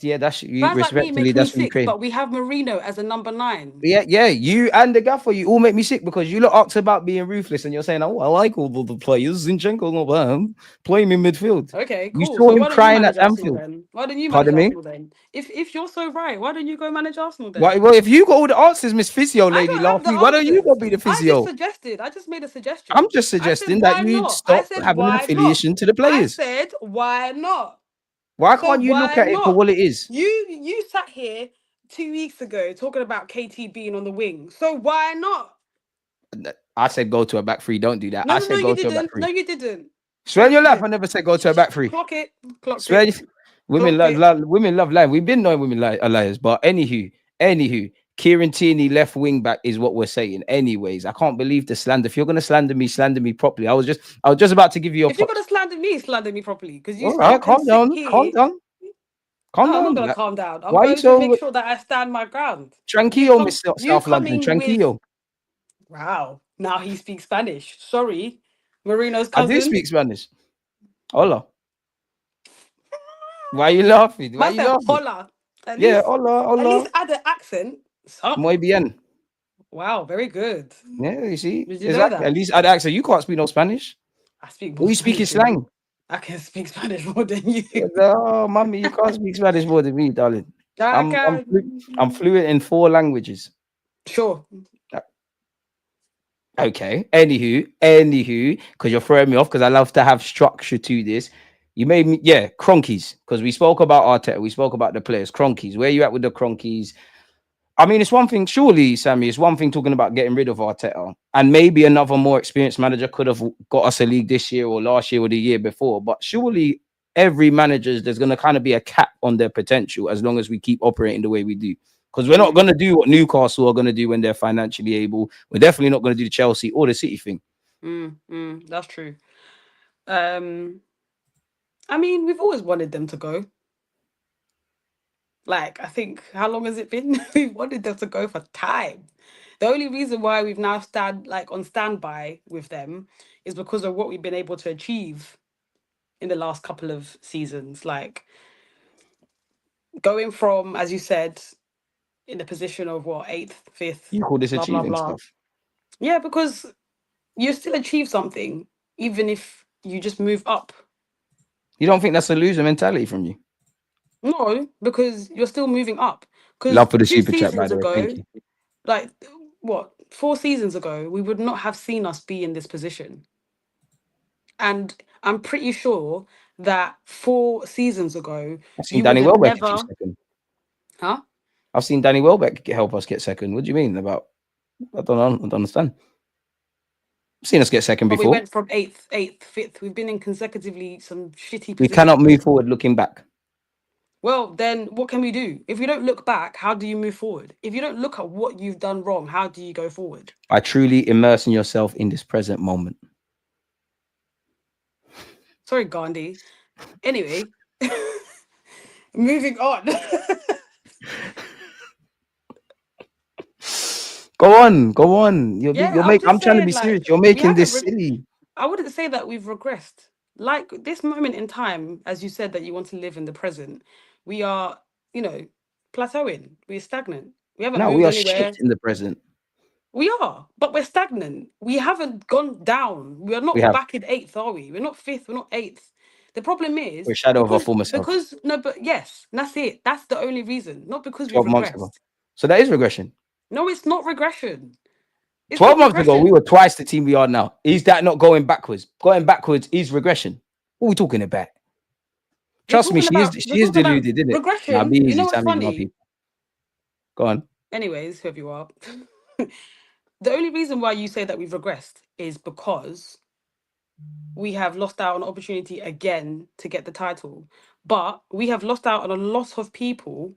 Yeah, that's you. Fans like me Respectfully, makes me that's for sick, Ukraine. but we have Marino as a number 9. Yeah. You and the gaffer, you all make me sick because you look asked about being ruthless and you're saying, "Oh, I like all the players. Zinchenko's not bad. Play him in midfield." Okay, You cool. saw So him why don't you crying at manage Arsenal Anfield. then? Why don't you manage Pardon me. Arsenal then? If you're so right, why don't you go manage Arsenal Why? then? Well, if you got all the answers, Miss Physio I lady don't have last the week, why don't you go answers. be the I just physio? suggested. I just made a I'm suggestion. just I said, suggesting that why you not? I stop said, having an why not? affiliation to the I players. said, why not? Why So can't you look why at it for not? what it is? You sat here 2 weeks ago talking about KT being on the wing. So why not? I said go to a back three. Don't do that. No, I no, no, said you go to a back didn't. No, three. you didn't. Swear No, on your you life, I didn't. never said go to a back three. Clock it. Clocked Swear, it. women Clocked it. women love lying. We've been knowing women are liars, but anywho, Kieran Tierney left wing back is what we're saying. Anyways, I can't believe the slander. If you're gonna slander me properly. I was just about to give you your If you're gonna props. slander me properly, because you All right, can calm sit down, calm here. down, calm No, I'm not down. gonna Like, calm down. I'm why are you going to make so sure that I stand my ground. tranquilo, Miss You South London? coming with Tranquilo. wow. Now he speaks Spanish. Sorry, Marino's I do cousin. speak Spanish. Hola. Why are you laughing? Why are Man you said laughing? hola. Yeah, hola, At least hola. add an accent. Muy Something. bien. Wow, very good. Yeah, you see, Did you know exactly. At that? least I'd ask her, you can't speak no Spanish. I speak Or more you speaking Spanish than you. slang. I can speak Spanish more than you. Oh, mommy, you can't speak Spanish more than me, darling. I I'm I'm flu- I'm can. fluent in 4 languages. Sure. Uh, Okay. Anywho, because you're throwing me off because I love to have structure to this. You made me, yeah, Cronkies. Because we spoke about Arteta, we spoke about the players. Cronkies. Where you at with the Cronkies? I mean, it's one thing, surely, Sammy, it's one thing talking about getting rid of Arteta. And maybe another more experienced manager could have got us a league this year or last year or the year before. But surely every manager, there's going to kind of be a cap on their potential as long as we keep operating the way we do. Because we're not going to do what Newcastle are going to do when they're financially able. We're definitely not going to do the Chelsea or the City thing. That's true. I mean, we've always wanted them to go. Like, I think, how long has it been? We've wanted them to go for time. The only reason why we've now on standby with them is because of what we've been able to achieve in the last couple of seasons. Like, going from, as you said, in the position of what, eighth, fifth, You call this blah blah achieving blah. stuff? Yeah, because you still achieve something, even if you just move up. You don't think that's a loser mentality from you? No, because you're still moving up. Because Love for the two super chat, by seasons the way. Thank ago, you. like what, 4 seasons ago, we would not have seen us be in this position. And I'm pretty sure that 4 seasons ago, I've seen you would Danny have Welbeck achieve never, second. huh? I've seen Danny Welbeck help us get second. What do you mean about? I don't understand. I've seen us get second But we before. went from eighth, fifth. We've been in consecutively some shitty We cannot positions. move forward looking back. Well, then what can we do? If you don't look back, how do you move forward? If you don't look at what you've done wrong, how do you go forward? By truly immersing yourself in this present moment. Sorry, Gandhi. Anyway, moving on. Go on, go on. Yeah, I'm trying to be serious. You're we making haven't. this silly. I wouldn't say that we've regressed. Like this moment in time, as you said that you want to live in the present, we are, plateauing. We're stagnant. We haven't No, we moved are shit anywhere. in the present. We are, but we're stagnant. We haven't gone down. We are We not have. back in eighth, are we? We're not fifth. We're not eighth. The problem We're is a shadow of our former self. because no, but yes, that's it. That's the only reason. Not because we've 12 months ago. regressed. So that is regression. No, it's not regression. It's 12 not months ago, we were regression. twice the team we are now. Is that not going backwards? Going backwards is regression. What are we talking about? Trust me, You're she is talking about deluded, isn't it? Now regression. be You easy, know what's Sammy, my funny? people. Go on. Anyways, whoever you are. The only reason why you say that we've regressed is because we have lost out on opportunity again to get the title. But we have lost out on a lot of people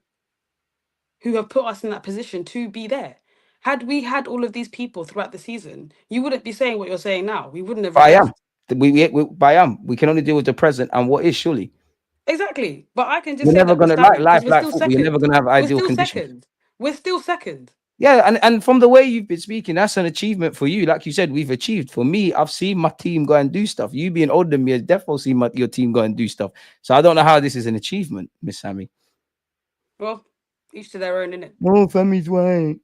who have put us in that position to be there. Had we had all of these people throughout the season, you wouldn't be saying what you're saying now. We wouldn't have But I am. regressed. By we can only deal with the present and what is surely. Exactly. But I can just We're say never that we're gonna like stagnant because life we're like still football. You're never second. gonna have We're ideal still conditions. second. We're still second. Yeah, and from the way you've been speaking, that's an achievement for you. Like you said, we've achieved. For me, I've seen my team go and do stuff. You being older than me, I've definitely seen your team go and do stuff. So I don't know how this is an achievement, Miss Sammy. Well, each to their own, innit? Oh, Sammy's right.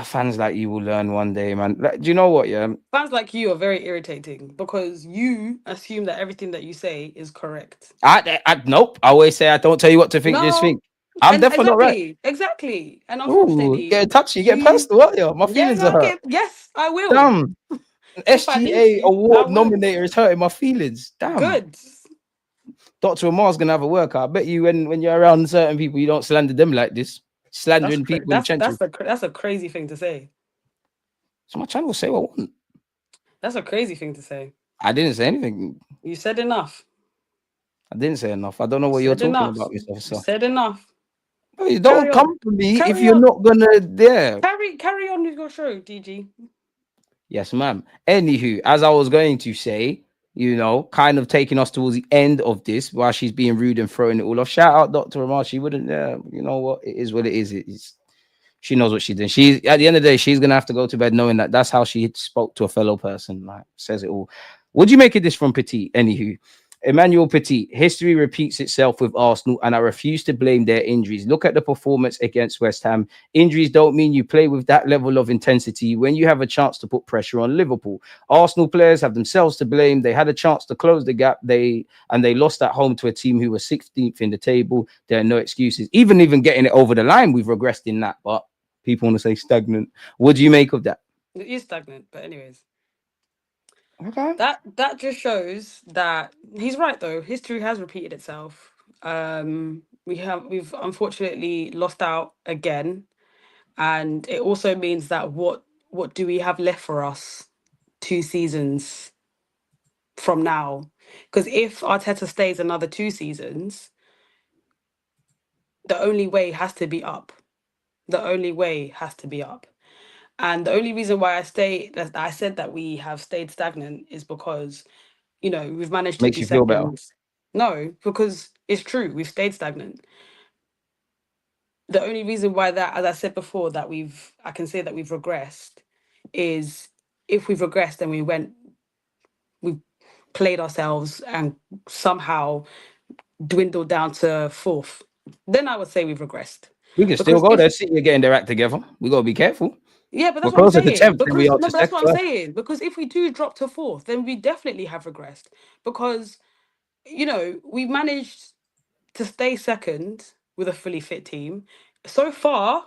Fans like you will learn one day, man. Like, do you know what? Yeah, Fans like you are very irritating because you assume that everything that you say is correct. Nope. I always say I don't tell you what to think. Just No, think. I'm and definitely not right. exactly. And Ooh, unfortunately, get touchy, get you, personal, aren't you? My yeah, feelings no, are hurt. okay, yes, I will. Damn. An If I need SGA to, I award will. nominator is hurting my feelings. Damn. Good. Dr. Amar's gonna have a workout. I bet you when you're around certain people, you don't slander them like this. That's Slandering people in the trenches. that's a crazy thing to say. So my channel will say what I want. That's a crazy thing to say. I didn't say anything. You said enough. I didn't say enough. I don't know You what you're said talking enough. about, Mr. You Officer. said enough. You Carry don't on. come for me if Carry you're on. not gonna there. Carry on with your show, DG. Yes, ma'am. Anywho, as I was going to say, kind of taking us towards the end of this while she's being rude and throwing it all off. Shout out Dr. Amar. She wouldn't, you know what? It is what it is. She knows what she's doing. She's at the end of the day, she's gonna have to go to bed knowing that that's how she spoke to a fellow person. Like, says it all. What do you make of this from Petit? Anywho, Emmanuel Petit, history repeats itself with Arsenal, and I refuse to blame their injuries. Look at the performance against West Ham. Injuries don't mean you play with that level of intensity when you have a chance to put pressure on Liverpool. Arsenal players have themselves to blame. They had a chance to close the gap. They lost at home to a team who was 16th in the table. There are no excuses. Even getting it over the line, we've regressed in that. But people want to say stagnant. What do you make of that? It is stagnant, but anyways. Okay. That just shows that he's right though. History has repeated itself. We've unfortunately lost out again, and it also means that what do we have left for us 2 seasons from now? Because if Arteta stays another 2 seasons, the only way has to be up. The only way has to be up. And the only reason why I said that we have stayed stagnant is because we've managed to Makes be you feel better. second. No, because it's true, we've stayed stagnant. The only reason why that, as I said before, that I can say that we've regressed is if we've regressed and we played ourselves and somehow dwindled down to fourth, then I would say we've regressed. We can still Because go if there. City are getting their act together. We got to be careful. yeah, but We're that's what I'm closer to saying. 10th than we Because are no, to but that's what I'm second. saying. Because if we do drop to fourth, then we definitely have regressed. Because we've managed to stay second with a fully fit team. So far,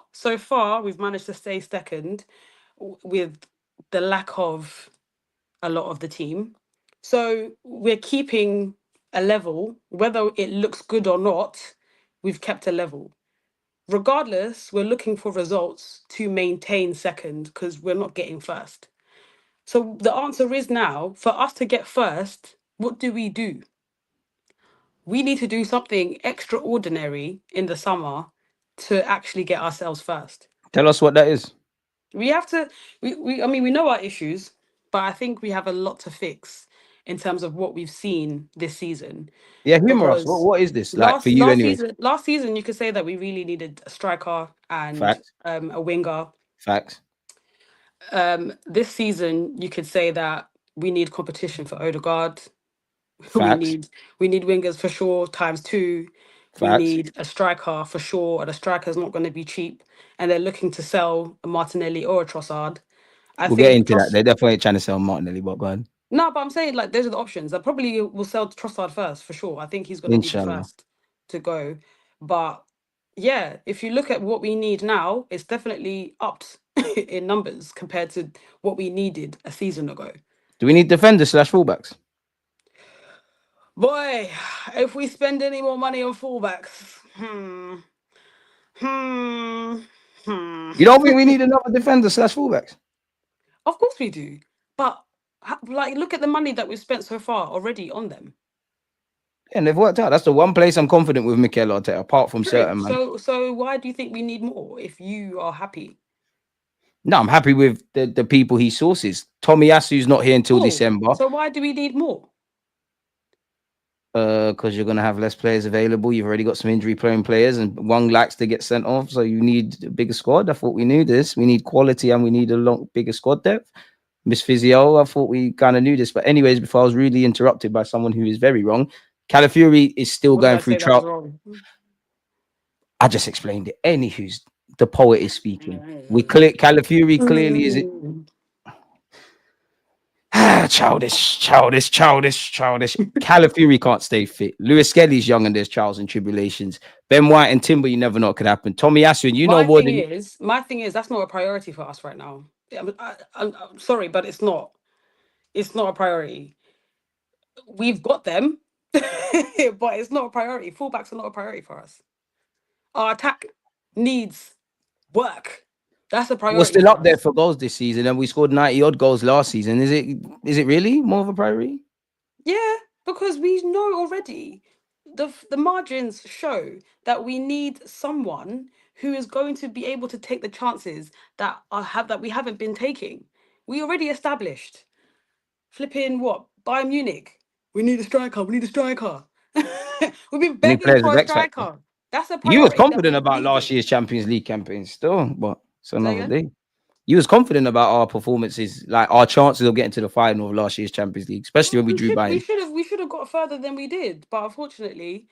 we've managed to stay second with the lack of a lot of the team. So we're keeping a level, whether it looks good or not, we've kept a level. Regardless, we're looking for results to maintain second because we're not getting first. So the answer is now for us to get first, what do? We need to do something extraordinary in the summer to actually get ourselves first. Tell us what that is. We have to I mean we know our issues, but I think we have a lot to fix in terms of what we've seen this season. Yeah, humor us. Because What is this like for last you last anyway? season last season you could say that we really needed a striker and Facts. a winger. Facts. This season you could say that we need competition for Odegaard. we Facts. need we need wingers for sure times two. We Facts. need a striker for sure, and a striker is not going to be cheap. And they're looking to sell a Martinelli or a Trossard. I We'll get think into that. Tross. They're definitely trying to sell Martinelli, but go on. No, but I'm saying like those are the options. I probably will sell Trossard first for sure. I think he's going to be the Inshallah. first to go. But yeah, if you look at what we need now, it's definitely upped in numbers compared to what we needed a season ago. Do we need defenders slash fullbacks? Boy, if we spend any more money on fullbacks, You don't think we need another defender slash fullbacks? Of course we do, but like, look at the money that we've spent so far already on them. Yeah, and they've worked out. That's the one place I'm confident with Mikel Arteta, apart from True. certain man. So why do you think we need more if you are happy? No, I'm happy with the people he sources. Tomiyasu's not here until Cool. December. So why do we need more? Because you're gonna have less players available. You've already got some injury-prone players, and one likes to get sent off, so you need a bigger squad. I thought we knew this. We need quality, and we need a lot bigger squad depth. Miss Physio, I thought we kind of knew this, but anyways, before I was rudely interrupted by someone who is very wrong, Calafiori is still What did going I through say that was trial. wrong? I just explained it. Anywho's the poet is speaking. Calafiori clearly is it. Childish. Calafiori can't stay fit. Lewis Skelly's young and there's trials and tribulations. Ben White and Timber, you never know what could happen. Tommy Asu, and you know more than My thing is that's not a priority for us right now. I'm sorry, but it's not. It's not a priority. We've got them, but it's not a priority. Fullbacks are not a priority for us. Our attack needs work. That's a we're priority still for up there us. for goals this season, and we scored 90 odd goals last season. Is it really more of a priority? Yeah, because we know already the margins show that we need someone who is going to be able to take the chances that we haven't been taking. We already established. Flipping what? Bayern Munich. We need a striker. We need a striker. We've been We need begging players for with a X factor. striker. That's a You was priority that confident we've about last needed. year's Champions League campaign still, but it's Say another again? day. You was confident about our performances, like our chances of getting to the final of last year's Champions League, especially when we drew We Bayern. should have. We should have got further than we did, but unfortunately,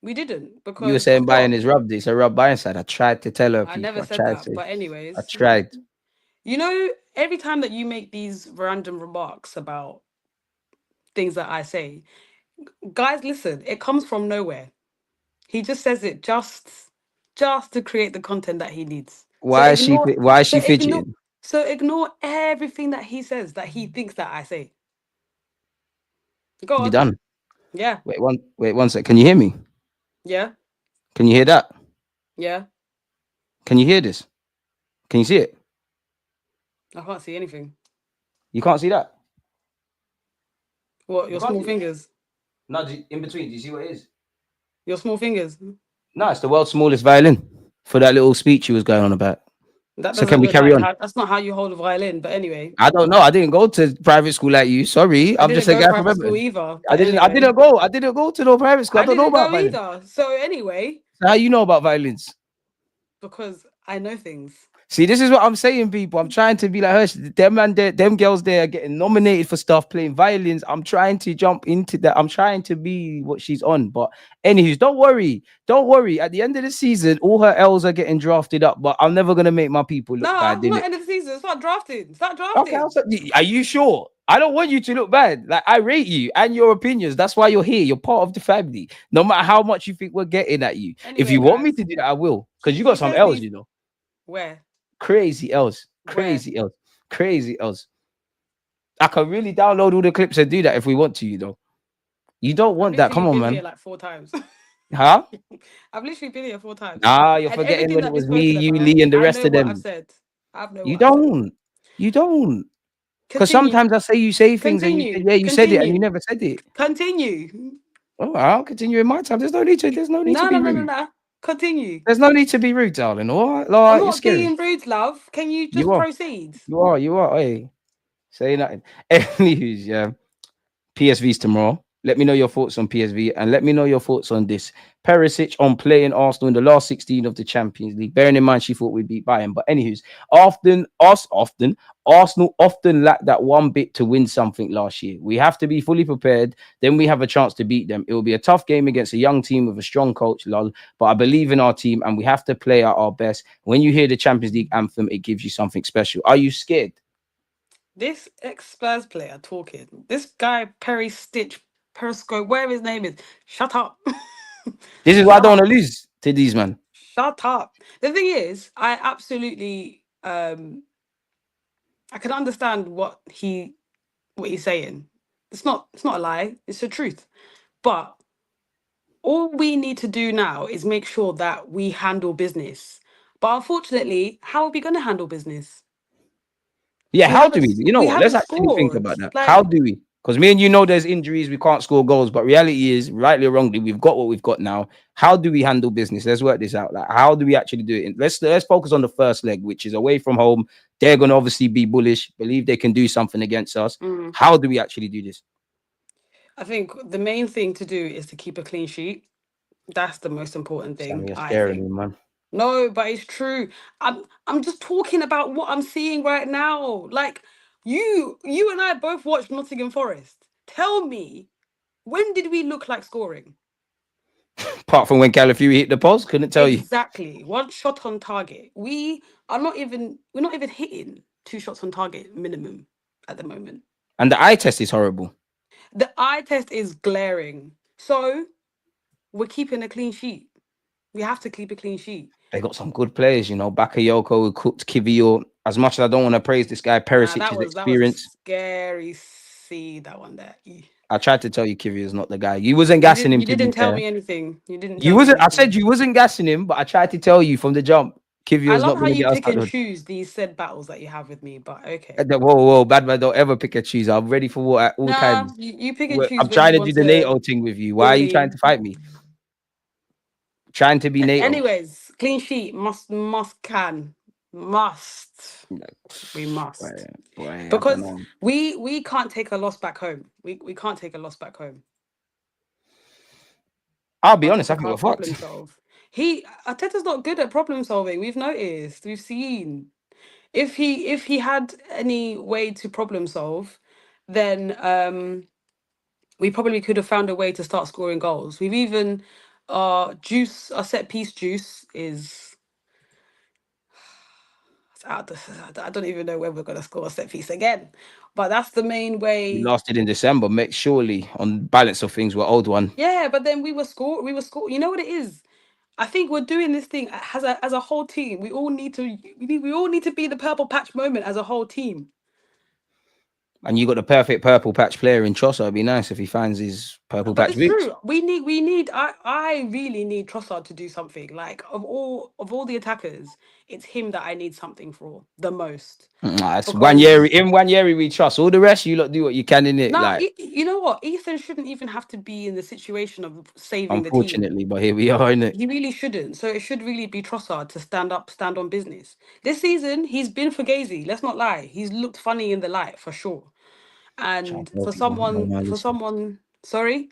we didn't You were because saying of Bayern what? is rubbed. It's a rub Bayern side. I tried to tell her I people. never I said tried that. to. But I anyways, tried. every time that you make these random remarks about things that I say, guys, listen. It comes from nowhere. He just says it just to create the content that he needs. So Why is she? ignore. Why is So she ignore. fidgeting? So ignore everything that he says that he thinks that I say. Go You on. done? Yeah. Wait one sec. Can you hear me? Yeah. Can you hear that? Yeah. Can you hear this? Can you see it? I can't see anything. You can't see that. What? You Your can't small see it. fingers? No, in between. Do you see what it is? Your small fingers? No, it's the world's smallest violin for that little speech he was going on about. That So can doesn't we look carry like on? how. That's not how you hold a violin. But anyway, I don't know. I didn't go to private school like you. Sorry, I I'm just didn't a go guy from private school Edmonton. either. I But didn't. I anyway, didn't go. I didn't go to no private school. I I don't know didn't about go violin. either. So anyway, So how you know about violins? because I know things. See, this is what I'm saying, people. I'm trying to be like her. Them man, them girls there are getting nominated for stuff, playing violins. I'm trying to jump into that. I'm trying to be what she's on. But anyways, don't worry. Don't worry. At the end of the season, all her L's are getting drafted up. But I'm never gonna make my people look Nah, bad, not innit? end of the season. Start drafting. Start Okay, drafting. are you sure? I don't want you to look bad. Like I rate you and your opinions. That's why you're here. You're part of the family. No matter how much you think we're getting at you. If Anyway, you want me guys, to do that, I will. Because you she got some says L's, these where crazy else, where. crazy else, crazy else. I can really download all the clips and do that if we want to, You don't I've want that. literally Come on, been here man. like 4 times. Huh? I've literally been here 4 times, Nah, you're and forgetting everything when it that we've was me, spoken you, about, Lee, and the I rest know of what I've them. said. I know You what I've said. don't. You don't. Because Continue. sometimes I say you say things and you say, Continue. yeah, you said it and you Continue. never said it. Continue. Oh, I'll continue in my time. There's no need to No, no, be no, no, rude. no. Continue. There's no need to be rude, darling. All right, I'm like, you're not scary. being rude, love. Can you You just are. proceed? You are. Hey, say nothing. Anyways, yeah. PSV's tomorrow. Let me know your thoughts on PSV and let me know your thoughts on this. Perisic on playing Arsenal in the last 16 of the Champions League. Bearing in mind she thought we'd beat Bayern. But anywho's, Arsenal often lack that one bit to win something last year. We have to be fully prepared. Then we have a chance to beat them. It will be a tough game against a young team with a strong coach, lol. But I believe in our team and we have to play at our best. When you hear the Champions League anthem, it gives you something special. Are you scared? This ex-Spurs player talking. This guy Perry Stitch Periscope, whatever his name is. Shut up. This is why I Shut don't up. want to lose to these man. Shut up. The thing is, I absolutely I can understand what he's saying. It's not a lie, it's the truth. But all we need to do now is make sure that we handle business. But unfortunately, how are we going to handle business? Yeah, We how do haven't we? You know we what? Let's haven't actually think scored. about that. How Like, do we? Because me and you know there's injuries, we can't score goals, but reality is, rightly or wrongly, we've got what we've got now. How do we handle business? Let's work this out. Like, how do we actually do it? Let's focus on the first leg, which is away from home. They're gonna obviously be bullish, believe they can do something against us. How do we actually do this? I think the main thing to do is to keep a clean sheet. That's the most important Sammy, thing, you're I scaring think. me, man. No, but it's true. I'm just talking about what I'm seeing right now. Like, you and I both watched Nottingham Forest. Tell me, when did we look like scoring? Apart from when Calafiori hit the post, couldn't tell you. Exactly. One shot on target. We're not even hitting 2 shots on target minimum at the moment. And the eye test is horrible. The eye test is glaring. So we're keeping a clean sheet. We have to keep a clean sheet. They got some good players, Bakayoko, Cooked, Kivio. As much as I don't want to praise this guy, Nah, Perisic's that was a experience. scary see that one there. I tried to tell you Kivio is not the guy. You wasn't You gassing didn't him, you to be didn't tell fair. me anything. You didn't You tell me wasn't. I said anything. you wasn't gassing him, but I tried to tell you from the jump. I Kivio's love not how going to you get us pick out and of choose these said battles that you have with me, but okay. whoa, whoa, bad man, don't ever pick a choose. I'm ready for war at all Nah, times. you pick and choose I'm when trying you to do want the to NATO thing with you. Why are you trying bully. to fight me? Trying to be NATO. Anyways, clean sheet must. We Boy, must. boy, I don't Because know. we can't take a loss back home. We can't take a loss back home I'll be honest. unless I we think we're can't fucked. problem solve. Arteta's not good at problem solving. We've noticed. We've seen. If he had any way to problem solve, then we probably could have found a way to start scoring goals. We've even our set piece juice is out. I don't even know when we're gonna score a set piece again, but that's the main We way. lasted in December. Make surely on balance of things, we're old one. Yeah, but then we were score. You know what it is? I think we're doing this thing as a whole team. We all need to be the purple patch moment as a whole team. And you got the perfect purple patch player in Trossard. It'd be nice if he finds his purple But patch it's boots. true. We need. I really need Trossard to do something. Like of all the attackers, it's him that I need something for the most That's one year. because In 1 year, we trust. All the rest, you lot do what you can in it. now Like, you know what, Ethan shouldn't even have to be in the situation of saving the team. unfortunately, but here we are in it. He really shouldn't. So it should really be Trossard to stand up, stand on business. This season, he's been fugazi. Let's not lie. He's looked funny in the light for sure. Trying to And tell people, no, no, listen. sorry,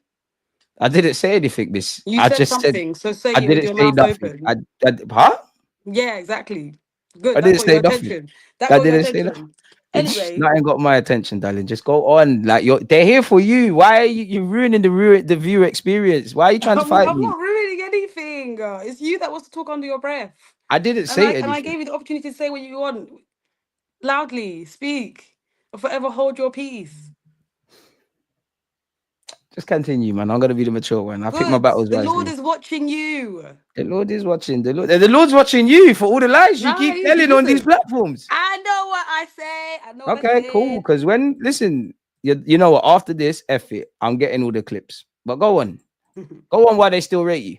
I didn't say anything, miss. you I said just said something. So say I it with didn't your say mouth nothing. open. Huh? Yeah, exactly. Good. I That didn't got your say nothing. attention. That I got your didn't say nothing. attention. Anyway, Nothing got my attention, darling. Just go on. Like they're here for you. Why are you ruining the viewer experience? Why are you trying to I'm fight me? not ruining anything. It's you that wants to talk under your breath. I didn't And say I anything. gave you the opportunity to say what you want. Loudly. Speak. Or forever hold your peace. Just continue, man. I'm gonna be the mature one. I pick my Good. battles The Lord wisely. is watching you. The Lord is watching. The Lord's watching you for all the lies you keep Nice. telling on these Listen. platforms. I know what I say. I know what I Okay, cool. said. Because listen, you know what? After this, F it. I'm getting all the clips. But go on. Go on while they still rate you.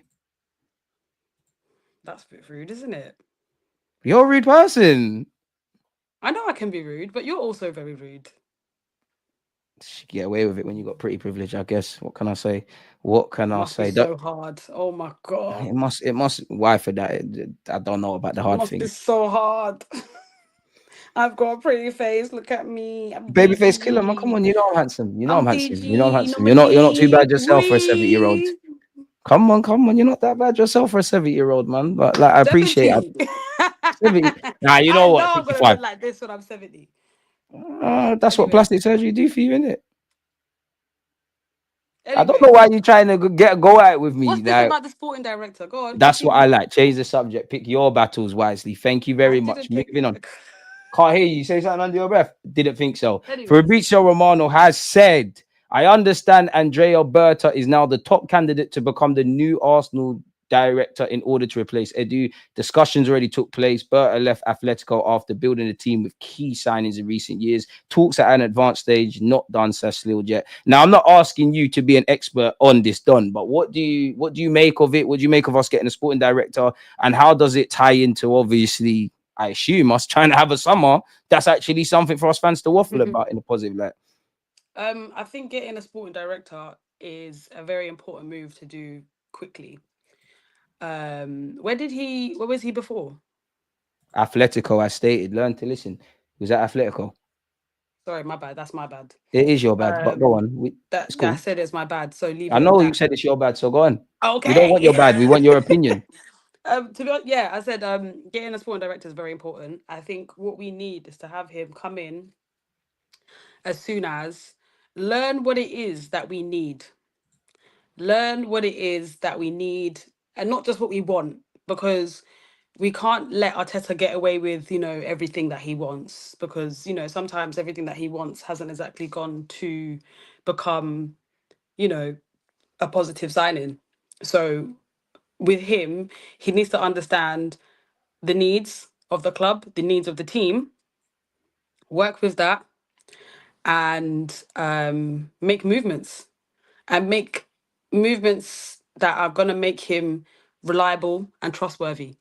That's a bit rude, isn't it? You're a rude person. I know I can be rude, but you're also very rude. Get away with it when you got pretty privilege, I guess. What can I say? What can It I must be say? so hard. Oh my God. It must. Why for that? I don't know about the It hard must be thing. so hard. I've got a pretty face. Look at me. I'm Babyface killer, man. Come DG. on, you know I'm handsome. You know I'm I'm handsome. You know I'm DG. You know handsome. my You're not too bad G. yourself for a 7-year-old. Wee. Come on. You're not that bad yourself for a 7-year-old, man. But like, I appreciate it. 70. 70. Nah, you I know what? know I'm going to 65. look like this when I'm 70. That's what Anyway. plastic surgery do for you, innit? I don't know Anyway. why you trying to go at it with me. What's this Like, about the sporting director? Go on. that's what I Continue. like. Change the subject. Pick your battles wisely. Thank you I very much. didn't pick. Moving on. Can't hear you. Say something under your breath. Didn't think so. Anyways. Fabrizio Romano has said, I understand Andrea Berta is now the top candidate to become the new Arsenal director in order to replace Edu. Discussions already took place. Berta left Atletico after building a team with key signings in recent years. Talks at an advanced stage, not done, says Slil yet. Now, I'm not asking you to be an expert on this, Don, but what do you make of it? What do you make of us getting a sporting director? And how does it tie into, obviously, I assume, us trying to have a summer that's actually something for us fans to waffle about in a positive light? I think getting a sporting director is a very important move to do quickly. Where was he before? Atletico, I stated, learn to listen. He was at Atletico. Sorry, my bad. That's my bad. It is your bad, but go Um, on. that It's I cool. said it's my bad, so leave I it at know you that. said it's your bad, so go on. We don't want Okay. your bad. We want your opinion. To be honest, yeah, I said getting a sporting director is very important. I think what we need is to have him come in as soon as learn what it is that we need. Learn what it is that we need and not just what we want, because we can't let Arteta get away with, everything that he wants, because, sometimes everything that he wants hasn't exactly gone to become, you know, a positive signing. So with him, he needs to understand the needs of the club, the needs of the team, work with that, and make movements and make movements that are going to make him reliable and trustworthy.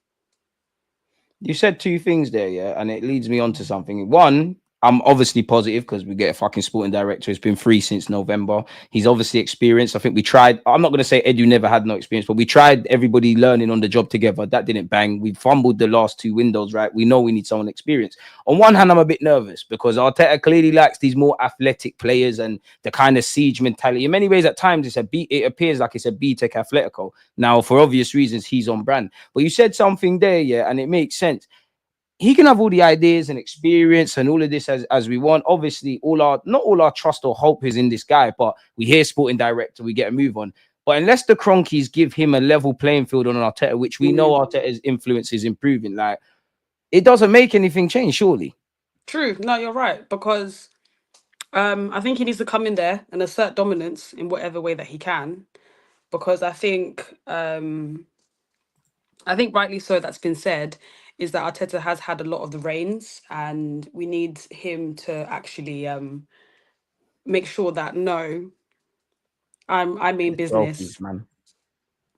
You said two things there, yeah, and it leads me on to something. One, I'm obviously positive because we get a fucking sporting director. It's been free since November. He's obviously experienced. I think we tried. I'm not going to say Edu never had no experience, but we tried everybody learning on the job together. That didn't bang. We fumbled the last two windows, right? We know we need someone experienced. On one hand, I'm a bit nervous because Arteta clearly likes these more athletic players and the kind of siege mentality. In many ways, at times, it appears like it's a B-Tech Atletico. Now, for obvious reasons, he's on brand. But you said something there, yeah, and it makes sense. He can have all the ideas and experience and all of this as we want. Obviously, not all our trust or hope is in this guy, but we hear sporting director, we get a move on. But unless the Cronkies give him a level playing field on Arteta, which we know Arteta's influence is improving, like it doesn't make anything change, surely. True. No, you're right, because I think he needs to come in there and assert dominance in whatever way that he can, because I think rightly so that's been said is that Arteta has had a lot of the reins, and we need him to actually make sure that no, I mean The trophies, business. man.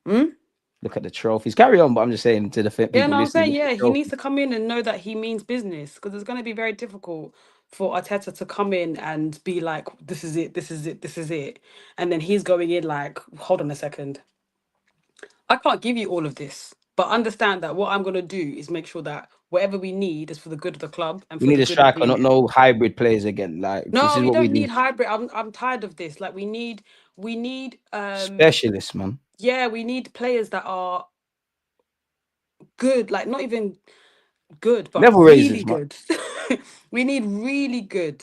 Hmm? Look at the trophies. Carry on, but I'm just saying to the Yeah, people no, I'm listening, saying look at yeah, the he needs trophies. to come in and know that he means business, because it's going to be very difficult for Arteta to come in and be like, this is it, this is it, this is it, and then he's going in like, hold on a second, I can't give you all of this, but understand that what I'm going to do is make sure that whatever we need is for the good of the club and We for need the a good of striker, the. not no hybrid players again. Like this No, is we what we don't do. need hybrid. I'm tired of this. Like we need Specialists, man. yeah, we need players that are good, like not even good, but Level really raisers, man. good. We need really good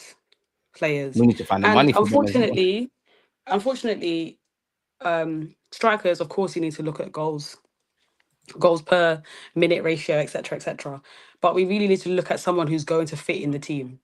players. We need to find the And money for them as well. unfortunately, strikers, of course, you need to look at goals per minute ratio, etc., etc. But we really need to look at someone who's going to fit in the team.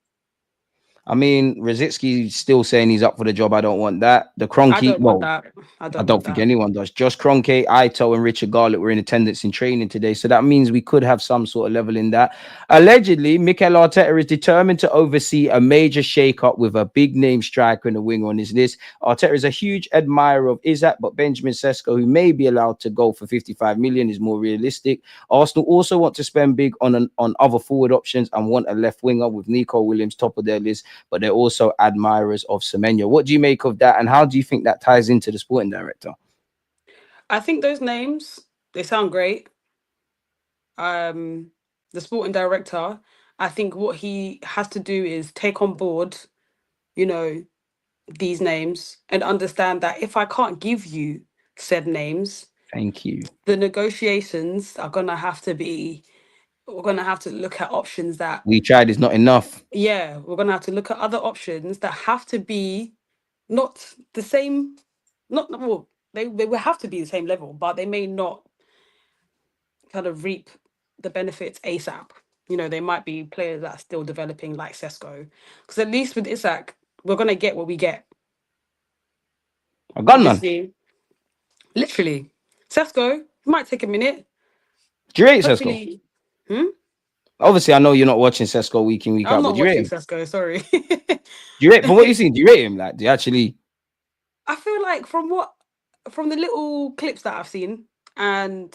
I mean, Rosicki's still saying he's up for the job. I don't want that. The I Kroenke, don't want well, that. I I don't don't want think that. anyone does. Josh Kroenke, Ito, and Richard Garlick were in attendance in training today. So that means we could have some sort of level in that. Allegedly, Mikel Arteta is determined to oversee a major shake-up with a big name striker in the wing on his list. Arteta is a huge admirer of Isaac, but Benjamin Sesko, who may be allowed to go for 55 million, is more realistic. Arsenal also want to spend big on other forward options and want a left winger with Nico Williams top of their list, but they're also admirers of Semenyo. What do you make of that, and how do you think that ties into the sporting director? I think those names, they sound great. The sporting director, I think what he has to do is take on board, you know, these names and understand that if I can't give you said names, Thank you. the negotiations are gonna have to be. We're gonna have to look at options that, We tried is not enough. yeah, we're gonna have to look at other options that have to be not the same, not well, they will have to be the same level, but they may not kind of reap the benefits ASAP. They might be players that are still developing, like Sesko. Because at least with Isak, we're gonna get what we get. A gunman. Obviously, literally, Sesko might take a minute. Do you rate Sesko? Hopefully, hmm? Obviously, I know you're not watching Sesko week in, week I'm out, but not do you rate watching him? Sesko. Sorry. Do you rate, from what you've seen, do you rate him? Like, do you actually I feel like from the little clips that I've seen and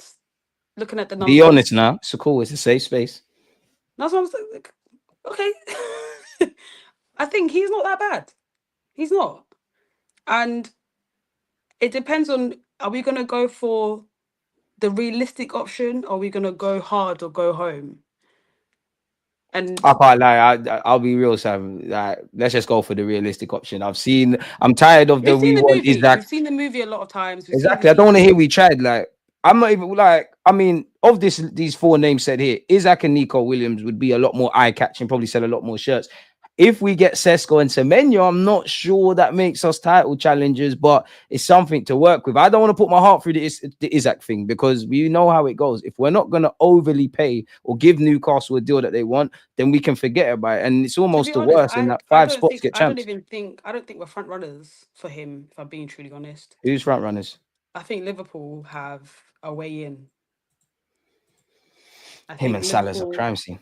looking at the be numbers, honest now? It's a cool, it's a safe space. that's what I'm saying. Like, okay, I think he's not that bad. He's not, and it depends on, are we gonna go for the realistic option, or are we gonna go hard or go home? And I can't lie. I'll be real, Sam. Like, let's just go for the realistic option. I'm tired of the we've seen we the want movie. Isaac. We've seen the movie a lot of times. We've seen the Exactly. I don't want to hear season. we tried. Like, I'm not even like. I mean, of these four names said here, Isaac and Nico Williams would be a lot more eye catching. Probably sell a lot more shirts. If we get Sesko and Semenyo, I'm not sure that makes us title challengers, but it's something to work with. I don't want to put my heart through the Isaac thing because we know how it goes. If we're not going to overly pay or give Newcastle a deal that they want, then we can forget about it. And it's To almost be the honest, worst in that five spots get champs. I don't think we're front runners for him, if I'm being truly honest. Who's front runners? I think Liverpool have a way in. I Him think and Salah's a Liverpool, crime scene.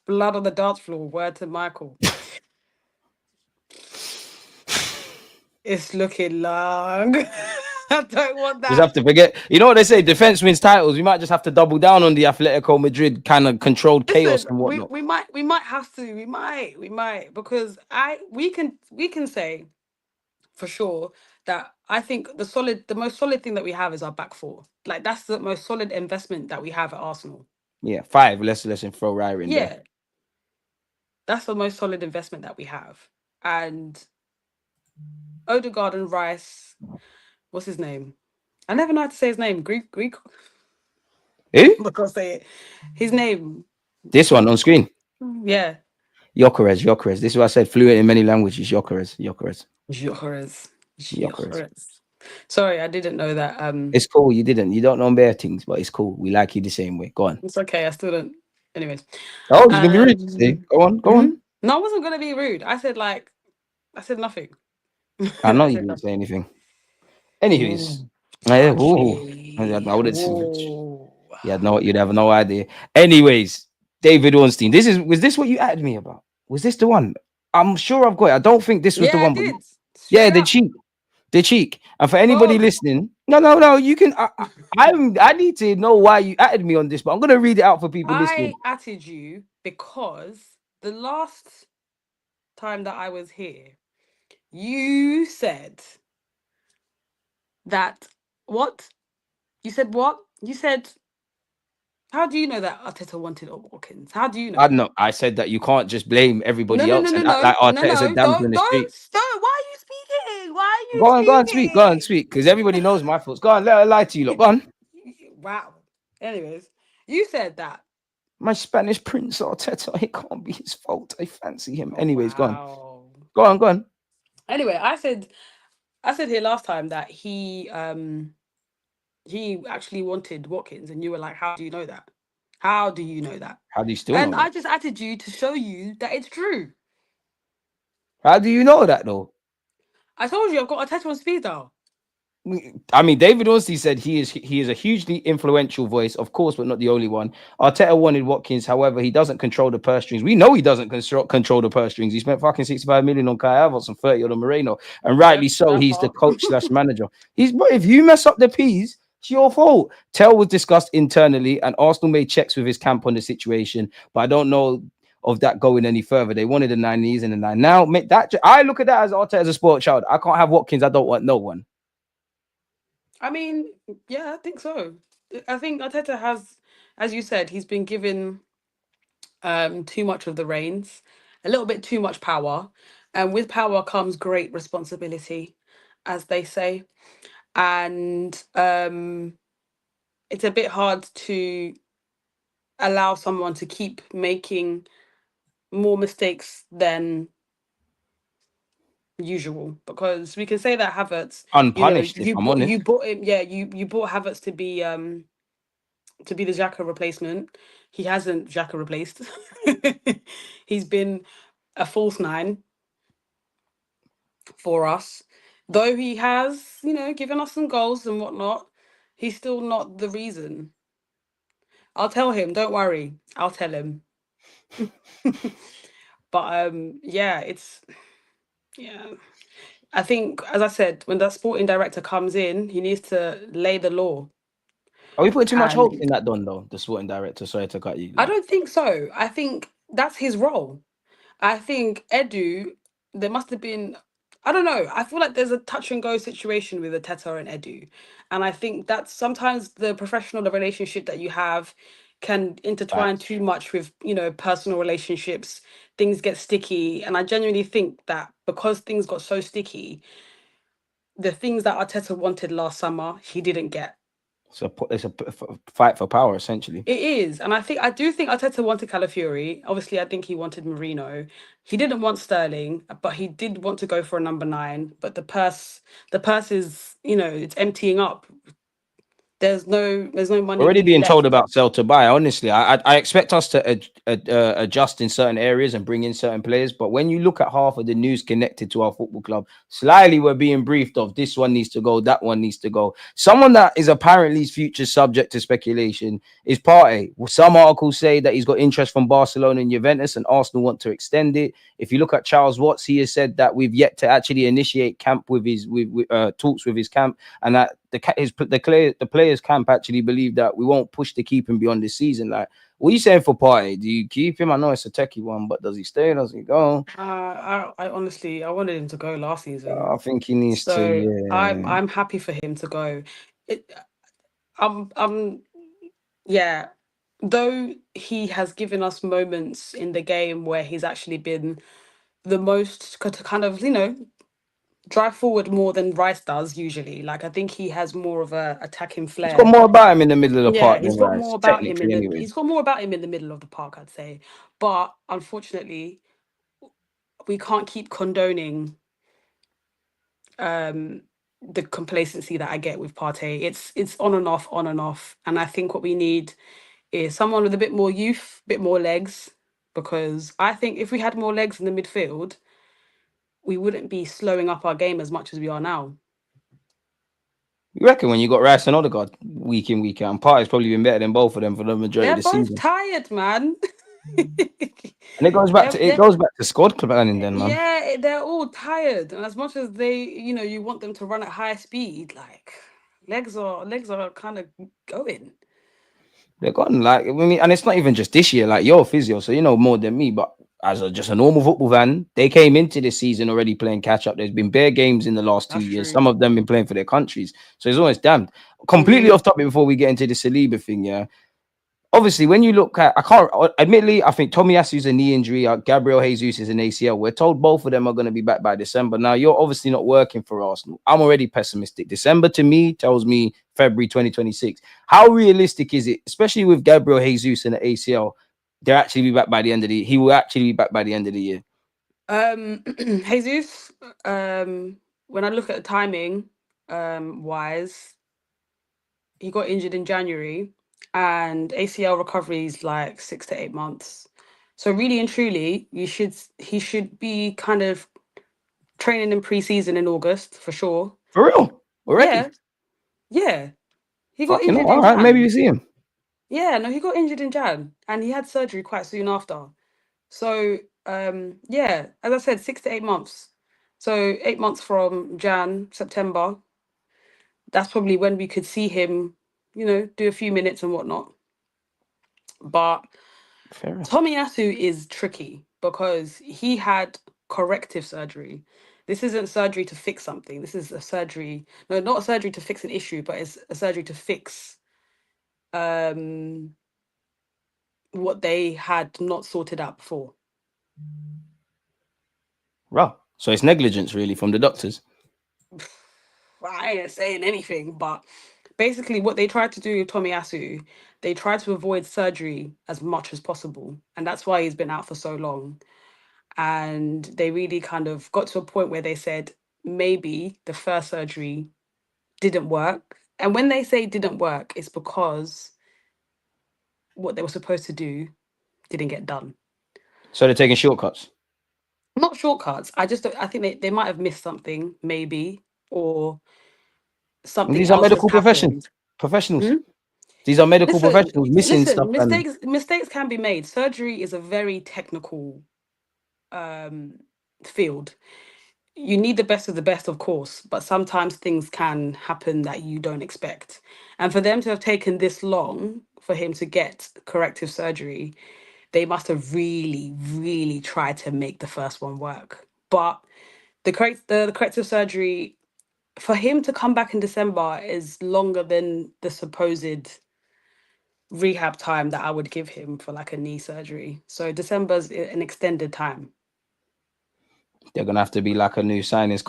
blood on the dance floor, word to Michael. It's looking long. I don't want Just have that. to forget. You know what they say? Defense wins titles. We might just have to double down on the Atletico Madrid kind of controlled chaos Listen, and whatnot. we might have to. We might because I we can say for sure that I think the most solid thing that we have is our back four. Like that's the most solid investment that we have at Arsenal. Yeah, five. Let's throw Raya in there. Yeah, that's the most solid investment that we have. And Odegaard and Rice, what's his name? I never know how to say his name. Greek. Who? I'm not gonna say it. His name. This one on screen. Yeah. Yokeres. This is what I said. Fluent in many languages. Yokeres. Jokeres. Yokeres. Sorry, I didn't know that. It's cool. You didn't. You don't know bare things, but it's cool. We like you the same way. Go on. It's okay. I still don't. Anyways, Oh, you can be rude. See? Go on. Go on. no, I wasn't gonna be rude. I said nothing. I know I you said didn't say nothing. anything. Anyways, Ooh, I would have. touchy. You'd have no idea. Anyways, David Ornstein. Was this what you added me about? Was this the one? I'm sure I've got it. I don't think this was Yeah, the I one, but did. yeah, Straight up. the cheek. And for anybody Boom. listening, no, you can. I need to know why you added me on this, but I'm gonna read it out for people listening. I added you because the last time that I was here, you said that what? You said what? You said, how do you know that Arteta wanted Watkins? How do you I know? know. I said that you can't just blame No, everybody no, no, else no, and act no, like no, Arteta's a no. damsel in the Don't street. stop. Why are you speaking? Why are you Go on, speaking? speak, because everybody knows my thoughts. Go on, let her lie to you. Look, go on. Wow. Anyways, You said that. My Spanish Prince Arteta, it can't be his fault. I fancy him. Oh, Anyways, go on. wow. Go on, go on. Anyway, I said here last time that he actually wanted Watkins, and you were like, "How do you know that? How do you know that?" How do you still know And I that? just added you to show you that it's true. How do you know that though? I told you I've got Arteta on speed dial. I mean, David Ornstein said he is a hugely influential voice, of course, but not the only one. Arteta wanted Watkins, however, he doesn't control the purse strings. We know he doesn't control the purse strings. He spent fucking 65 million on Kai Havertz and 30 on Moreno, and Yeah, rightly so. that He's the part. coach slash manager. But if you mess up the P's, it's your fault. Tell was discussed internally, and Arsenal made checks with his camp on the situation, but I don't know of that going any further. They wanted the 9, he's in the 9. Now, I look at that as Arteta as a sport child. I can't have Watkins. I don't want no one. I mean, yeah, I think so. I think Arteta has, as you said, he's been given too much of the reins, a little bit too much power, and with power comes great responsibility, as they say. And it's a bit hard to allow someone to keep making more mistakes than usual, because we can say that Havertz, Unpunished, if I'm you honest. bought him, yeah, you bought Havertz to be the Xhaka replacement. He hasn't Xhaka replaced. He's been a false nine for us, though he has, given us some goals and whatnot. He's still not the reason. I'll tell him. Don't worry. I'll tell him. But yeah, yeah. I think, as I said, when that sporting director comes in, he needs to lay the law. Are we putting too much hope And in that Don though? The sporting director. Sorry to cut you. I Like, don't think so. I think that's his role. I think Edu, there must have been, I don't know. I feel like there's a touch and go situation with Ateta and Edu. And I think that sometimes the professional relationship that you have can intertwine facts. too much with, personal relationships. Things get sticky. And I genuinely think that because things got so sticky, the things that Arteta wanted last summer, he didn't get. So it's a fight for power essentially. It is, and I do think Arteta wanted Calafiori. Obviously, I think he wanted Marino. He didn't want Sterling, but he did want to go for a number 9. But the purse is, it's emptying up. There's no money Already really being told left. about sell to buy. Honestly, I expect us to adjust in certain areas and bring in certain players. But when you look at half of the news connected to our football club, slyly we're being briefed of this one needs to go, that one needs to go. Someone that is apparently future subject to speculation is Partey. Some articles say that he's got interest from Barcelona and Juventus, and Arsenal want to extend it. If you look at Charles Watts, he has said that we've yet to actually initiate camp with his talks with his camp, and that the players camp actually believe that we won't push to keep him beyond this season. Like, what are you saying for Partey? Do you keep him? I know it's a techie one, but does he stay? Does he go? I honestly, I wanted him to go last season, I think he needs to. so I'm Yeah, I'm happy for him to go. It, I'm yeah. Though he has given us moments in the game where he's actually been the most to kind of, drive forward more than Rice does usually. Like, I think he has more of a attacking he's got flair. more about him in the middle of the Yeah, park than Rice, he's technically. got more about him in the middle of the park, I'd say. But unfortunately, we can't keep condoning um the complacency that I get with Partey. It's on and off, on and off. And I think what we need is someone with a bit more youth, bit more legs. Because I think if we had more legs in the midfield, we wouldn't be slowing up our game as much as we are now. You reckon when you got Rice and Odegaard week in, week out, and Partey's probably been better than both of them for the majority of They're the both season. tired, man. And it goes back they're, to they're, squad planning then, man. yeah, they're all tired. And as much as they, you want them to run at high speed, like legs are kind of going. They're gone. Like, I mean, and it's not even just this year. Like, you're a physio, so you know more than me. But as just a normal football fan, they came into this season already playing catch up. There's been bare games in the last 2 That's years. true. Some of them been playing for their countries. So it's almost damned. Completely Hmm. off topic before we get into the Saliba thing. Yeah, obviously, when you look at, I can't admittedly, I think Tomiyasu's a knee injury, Gabriel Jesus is an ACL. We're told both of them are going to be back by December. Now, you're obviously not working for Arsenal. I'm already pessimistic. December to me tells me February 2026. How realistic is it, especially with Gabriel Jesus and the ACL? They'll actually be back by the end of the year. He will actually be back by the end of the year. Jesus, when I look at the timing, wise, he got injured in January, and ACL recovery is like 6 to 8 months. So really and truly, he should be kind of training in pre-season in August for sure. For real? Already? Yeah, yeah. He got Fucking hell. injured All in right. Maybe Jan. you see him. Yeah, no, he got injured in Jan, and he had surgery quite soon after. So yeah, as I said, 6 to 8 months. So 8 months from Jan, September. That's probably when we could see him, do a few minutes and whatnot. But Fair. Tomiyasu is tricky because he had corrective surgery. This isn't surgery to fix something. This is a surgery, no, not a surgery to fix an issue, but it's a surgery to fix what they had not sorted out before. Right. So it's negligence really from the doctors. I ain't saying anything, but basically what they tried to do with Tomiyasu, they tried to avoid surgery as much as possible. And that's why he's been out for so long. And they really kind of got to a point where they said maybe the first surgery didn't work. And when they say didn't work, it's because what they were supposed to do didn't get done. So they're taking shortcuts. Not shortcuts. I think they might have missed something, maybe, or And something these are else has medical happened. professionals. Hmm? These are medical Listen, professionals missing stuff. listen, And mistakes can be made. Surgery is a very technical um field. You need the best of the best, of course, but sometimes things can happen that you don't expect. And for them to have taken this long for him to get corrective surgery, they must have really, really tried to make the first one work. But the corrective surgery for him to come back in December is longer than the supposed rehab time that I would give him for like a knee surgery. So December's an extended time. they're gonna have to be like a new signings.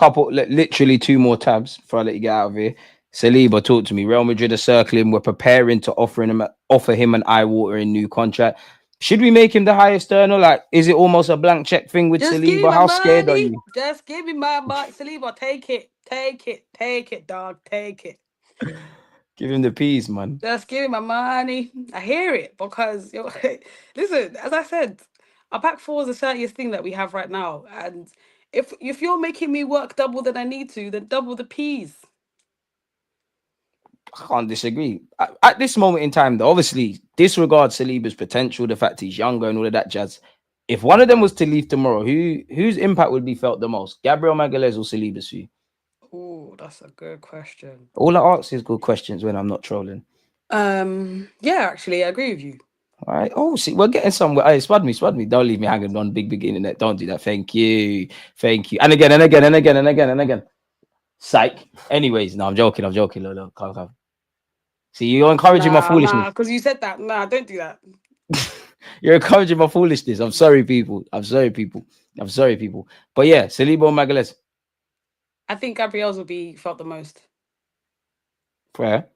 Literally 2 more tabs before I let you get out of here. Saliba, talk to me. Real Madrid are circling. We're preparing to offer him an eye-watering new contract. Should we make him the highest earner? Like, is it almost a blank check thing with Just give me Saliba? my How scared are money. you? Just give me my money. Saliba, take it. Take it. Take it, dog. Take it. Give him the peas, man. Just give me my money. I hear it because listen, as I said, our back four is the 30th thing that we have right now. And if you're making me work double than I need to, then double the peas. I can't disagree. At this moment in time, though, obviously, disregard Saliba's potential, the fact he's younger and all of that jazz. If one of them was to leave tomorrow, whose impact would be felt the most? Gabriel Magalhaes or Saliba's for you? Oh, that's a good question. All I ask is good questions when I'm not trolling. Yeah, actually, I agree with you. All right. Oh, see, we're getting somewhere. Hey, spud me. Don't leave me hanging on big internet. Don't do that. Thank you. Thank you. And again, and again, and again, and again, and again. Psych. Anyways, no, I'm joking. Lolo. Come. See, you're encouraging my Nah, foolishness. because you said that. Nah, don't do that. You're encouraging my foolishness. I'm sorry, people. But yeah, Saliba or Magalhaes. I think Gabriel's will be felt the most. Fair.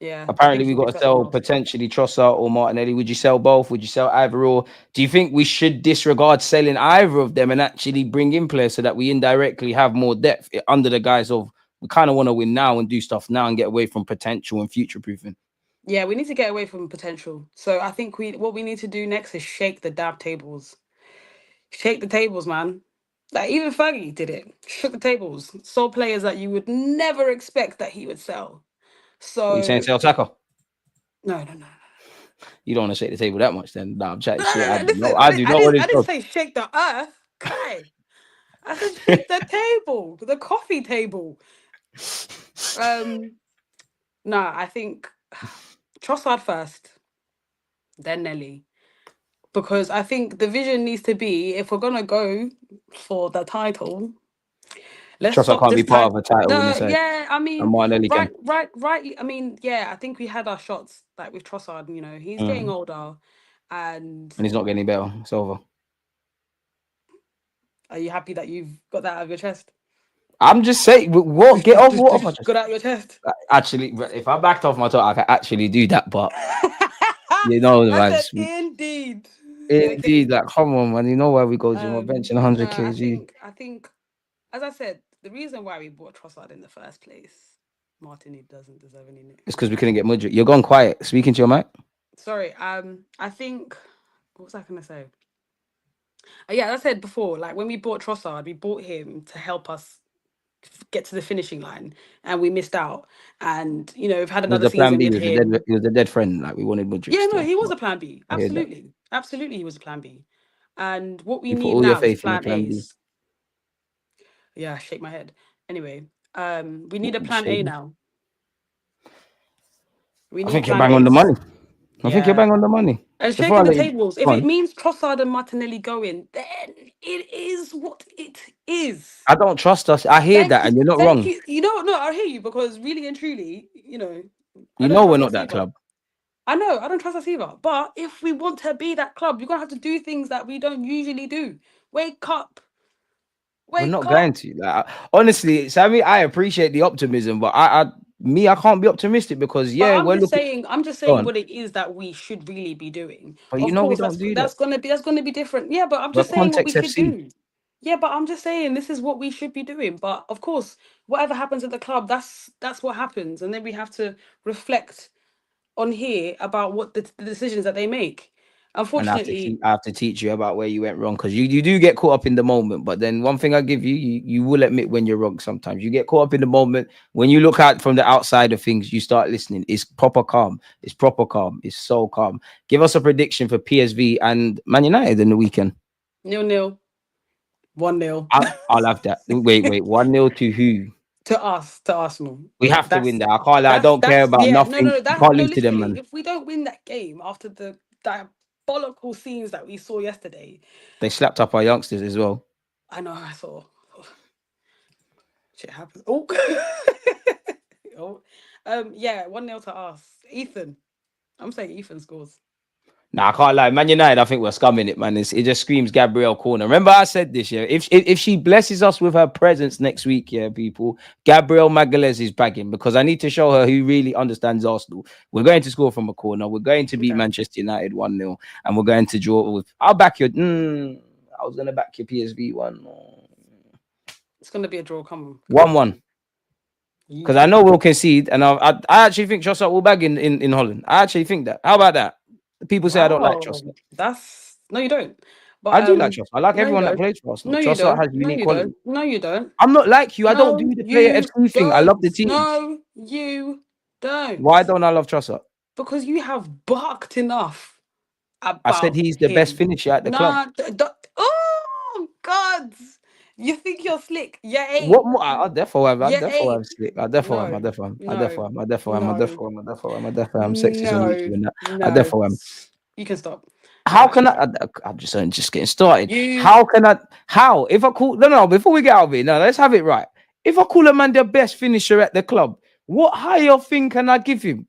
Yeah, I Apparently, think we he'll be got to felt the sell most. potentially Trossard or Martinelli. Would you sell both? Would you sell either or? Do you think we should disregard selling either of them and actually bring in players so that we indirectly have more depth under the guise of we kind of want to win now and do stuff now and get away from potential and future proofing? Yeah, we need to get away from potential. So I think what we need to do next is shake the dab tables. Shake the tables, man. Like even Fergie did it. Shook the tables. Sold players that you would never expect that he would sell. What are you saying, So sell Saka? no. You don't want to shake the table that much then. Nah, I'm chatting shit. No, listen, I do not want I this didn't job. say shake the earth. Kai. I said shake the table, the coffee table. No, I think Trossard first, then Nelly. Because I think the vision needs to be if we're gonna go for the title, Let's Trossard stop can't this be part type. of a title winning No, side. yeah, I And mean, Martinelli can. right. I mean, yeah, I think we had our shots like with Trossard. You know, he's getting Mm. older, and And he's not getting any better. It's over. are you happy that you've got that out of your chest? I'm just saying, what? Just, Get just, off just, what off my just chest. got out of your chest. Actually, if I backed off my top, I could actually do that. But you know, I man, said, indeed. Okay. indeed, like, come on, man. You know where we go, Jim. We're benching No, 100 kg. I think, as I said, the reason why we bought Trossard in the first place, Martin, doesn't deserve any nick. It's because we couldn't get Mudrick. You're gone quiet. Speaking to your mic. Sorry. I think, what was I gonna say? Yeah, as I said before, like when we bought Trossard, we bought him to help us get to the finishing line, and we missed out. And you know, we've had It was another the plan season B. with him. He was a dead friend. Like, we wanted Mudrick Yeah, no, still. he was But a plan B. I hear that. Absolutely, he was a plan B. And what we You put need all your now is faith in the plan plan B. A's. Yeah, shake my head. Anyway, we need a You plan A shady. now. We I need think you're plan bang on the A's. money. I think you're Yeah. bang on the money. And Before I shaking the let you tables. If go it on, means Trossard and Martinelli going, then it is what it is. I don't trust us. I hear that, and you're not Thank wrong. you. You know what? No, I hear you because really and truly, you know, I You don't know we're trust not us that either. club. I know, I don't trust us either. But if we want to be that club, you're gonna have to do things that we don't usually do. Wake up. We're Wake not up. going to. Like, honestly, Sammy, I appreciate the optimism, but I can't be optimistic because But we're looking. I'm just Go saying on. what it is that we should really be doing. But you Of know we course, don't do that. that's gonna be different. Yeah, but I'm We're just saying what we Context should FC. do. Yeah, but I'm just saying this is what we should be doing. But of course, whatever happens at the club, that's what happens, and then we have to reflect on here about what the decisions that they make. And Unfortunately, I have to teach you about where you went wrong because you do get caught up in the moment. But then one thing I give you, you will admit when you're wrong sometimes. You get caught up in the moment. When you look at from the outside of things, you start listening. It's proper calm. It's proper calm. It's so calm. Give us a prediction for PSV and Man United in the weekend. 0-0, 1-0 I'll have that. Wait. 1-0 to who? to us, to Arsenal. We have to That's win that. I can't lie. I don't care that's about yeah, no, nothing. no, You that can't no, lose to them, literally, man. if we don't win that game after the diabolical scenes that we saw yesterday, They slapped up our youngsters as well. I know I saw shit happens. Oh, oh, yeah, 1-0 to us. Ethan, I'm saying Ethan scores. Nah, I can't lie. Man United, I think we're scumming it, man. It just screams Gabrielle Corner. Remember, I said this, yeah. If she blesses us with her presence next week, yeah, people, Gabrielle Magalhaes is bagging because I need to show her who really understands Arsenal. We're going to score from a corner. We're going to beat Okay. Manchester United 1-0, and we're going to draw with. I'll back your. I was gonna back your PSV one. It's gonna be a draw. Come on. 1-1. Because I know we'll concede, and I actually think Trossard will bag in Holland. I actually think that. How about that? People say I don't like Trossard. That's no, you don't. But I do like Trossard. I like no, everyone you that don't. plays for Arsenal. No, you Trossard don't. has No, unique you quality. don't. No, you don't. I'm not like you. I don't No, do the player you FC thing. I love the don't. team. No, you don't. Why don't I love Trossard? Because you have barked enough about I said he's the best finisher at the club. Oh God! You think you're slick? You ain't. What more? I therefore am. I You therefore am ain't. slick. I therefore am. I No, therefore am. I no, therefore am. I therefore am. I no, therefore am. I therefore am. I therefore am. Sexist and weak no, doing that. I no. therefore am. You can stop. How Yeah. can I'm just getting started. You- How can I? How if I call? No. Before we get out of it, no. Let's have it right. If I call a man the best finisher at the club, what higher thing can I give him?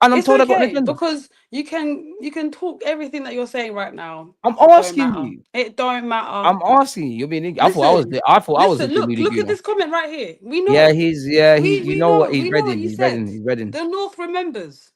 And I'm It's told I got an okay agenda. because you can talk everything that you're saying right now. I'm It don't asking matter. you. It don't matter. I'm asking you. You're being. I thought I was. Listen, I thought I was the Listen, look deluded at Gooner. this comment right here. We know. Yeah, he's. Yeah, he. You we know what? He's we know what reading. you He's said. reading. He's reading. The North remembers.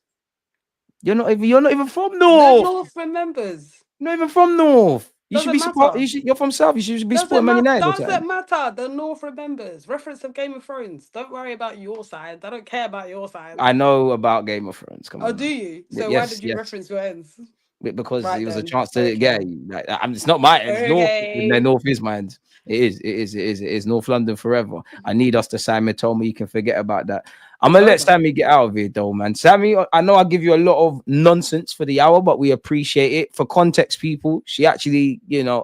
You're not even. You're not even from The North. North remembers. You're not even from North. You should Doesn't be support. matter. You're from South. You should be Doesn't supporting Man matter. United. All the time. Doesn't matter. The North remembers. Reference of Game of Thrones. Don't worry about your side. I don't care about your side. I know about Game of Thrones. Come on. Oh, do you? So Yes, why did you reference your ends? Because Right it was a then. chance to Okay. get. Like, it's not my ends. North. Okay. North is mine. It is. North London forever. I need us to Sammy told me you can forget about that. I'm gonna let Sammy get out of here though, man. Sammy, I know I give you a lot of nonsense for the hour, but we appreciate it. For context, people, she actually,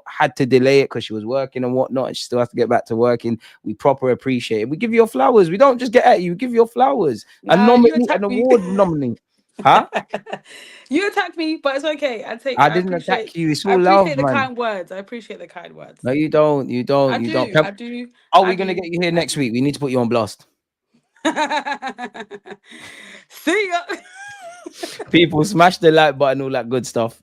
had to delay it because she was working and whatnot, and she still has to get back to working. We proper appreciate it. We give you your flowers. We don't just get at you. We give you your flowers. Nah, A you nominee, attack an me. award nominee. Huh? You attacked me, but it's okay. I didn't attack you. It's I all love, appreciate the man. kind words. I appreciate the kind words. No, you don't. You don't. I You do. don't. I do. Oh, I we're gonna do, get you here I next do. week. We need to put you on blast. See ya. People smash the like button, all that good stuff.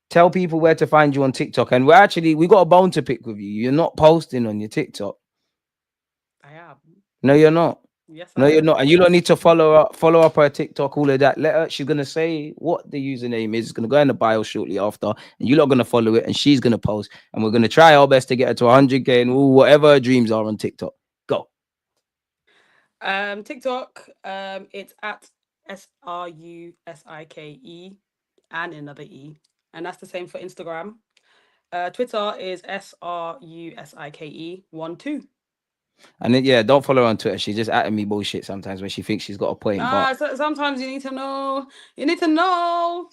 Tell people where to find you on TikTok. And we got a bone to pick with you. You're not posting on your TikTok. I am. No, you're not. Yes, No, I you're am. not. And you don't need to follow up her TikTok, all of that. Let her, she's gonna say what the username is. It's gonna go in the bio shortly after, and you're not gonna follow it, and she's gonna post, and we're gonna try our best to get her to 100K and whatever her dreams are on TikTok. Go. TikTok, it's at SRUSIKE and another E. And that's the same for Instagram. Twitter is SRUSIKE12. And then, yeah, don't follow her on Twitter. She's just at me bullshit sometimes when she thinks she's got a point. Sometimes you need to know. You need to know.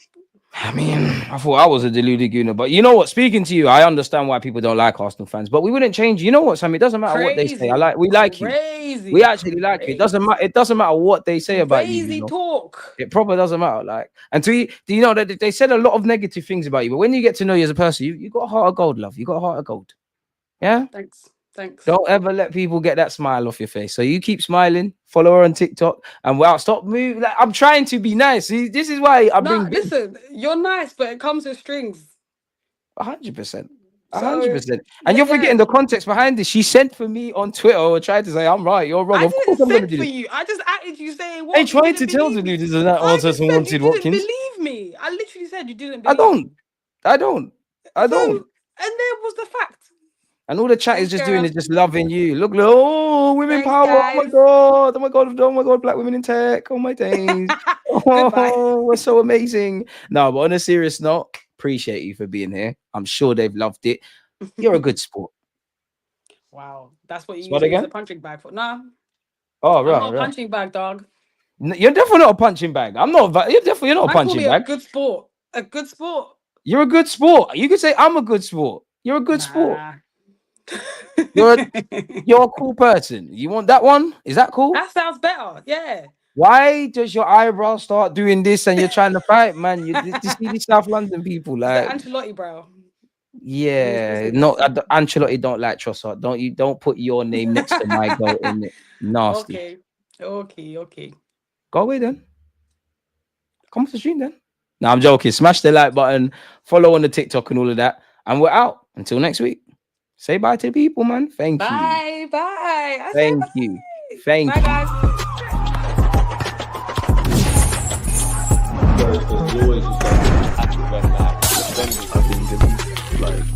I mean, I thought I was a deluded Gooner, but you know what? Speaking to you, I understand why people don't like Arsenal fans, but we wouldn't change. You know what, Sammy? It doesn't matter what they say. We like you. We actually like you. It doesn't matter. It doesn't matter what they say about you. Crazy talk. It probably doesn't matter. Like, and do you know that they said a lot of negative things about you, but when you get to know you as a person, you got a heart of gold, love. You got a heart of gold. Yeah. Thanks. Don't ever let people get that smile off your face. So you keep smiling. Follow her on TikTok, and stop moving. Like, I'm trying to be nice. See, this is why I bring. Listen, you're nice, but it comes with strings. 100%. 100%. And you're forgetting the context behind this. She sent for me on Twitter or tried to say I'm right, you're wrong. I of course I'm gonna do for this. you. I just added you saying what? They tried to tell the dude this is that answer someone wanted Watkins. You didn't believe me. I literally said you didn't I believe don't. me. I don't. And there was the fact. And all the chat is just doing is just loving you. Look, oh, women power. Guys. Oh my god. Oh my god. Oh my god. Black women in tech. Oh my days. Oh, we're so amazing. No, but on a serious note, appreciate you for being here. I'm sure they've loved it. You're a good sport. Wow. That's what you Sport use again? a punching bag for. Nah. Oh, right. I'm not a punching bag, dog. You're definitely not a punching bag. You're not a punching bag. A good sport. A good sport. You're a good sport. You could say I'm a good sport. You're a good sport. You're a cool person. You want that one? Is that cool? That sounds better. Yeah. Why does your eyebrow start doing this and you're trying to fight, man? You see these South London people like Ancelotti brow. Yeah, no, Ancelotti don't like Trossard. Don't put your name next to my goal in it. Nasty. Okay. Go away then. Come off the stream then. No, I'm joking. Smash the like button, follow on the TikTok and all of that, and we're out until next week. Say bye to the people, man. Thank you. Bye. Thank you. Thank you. Bye, guys. Always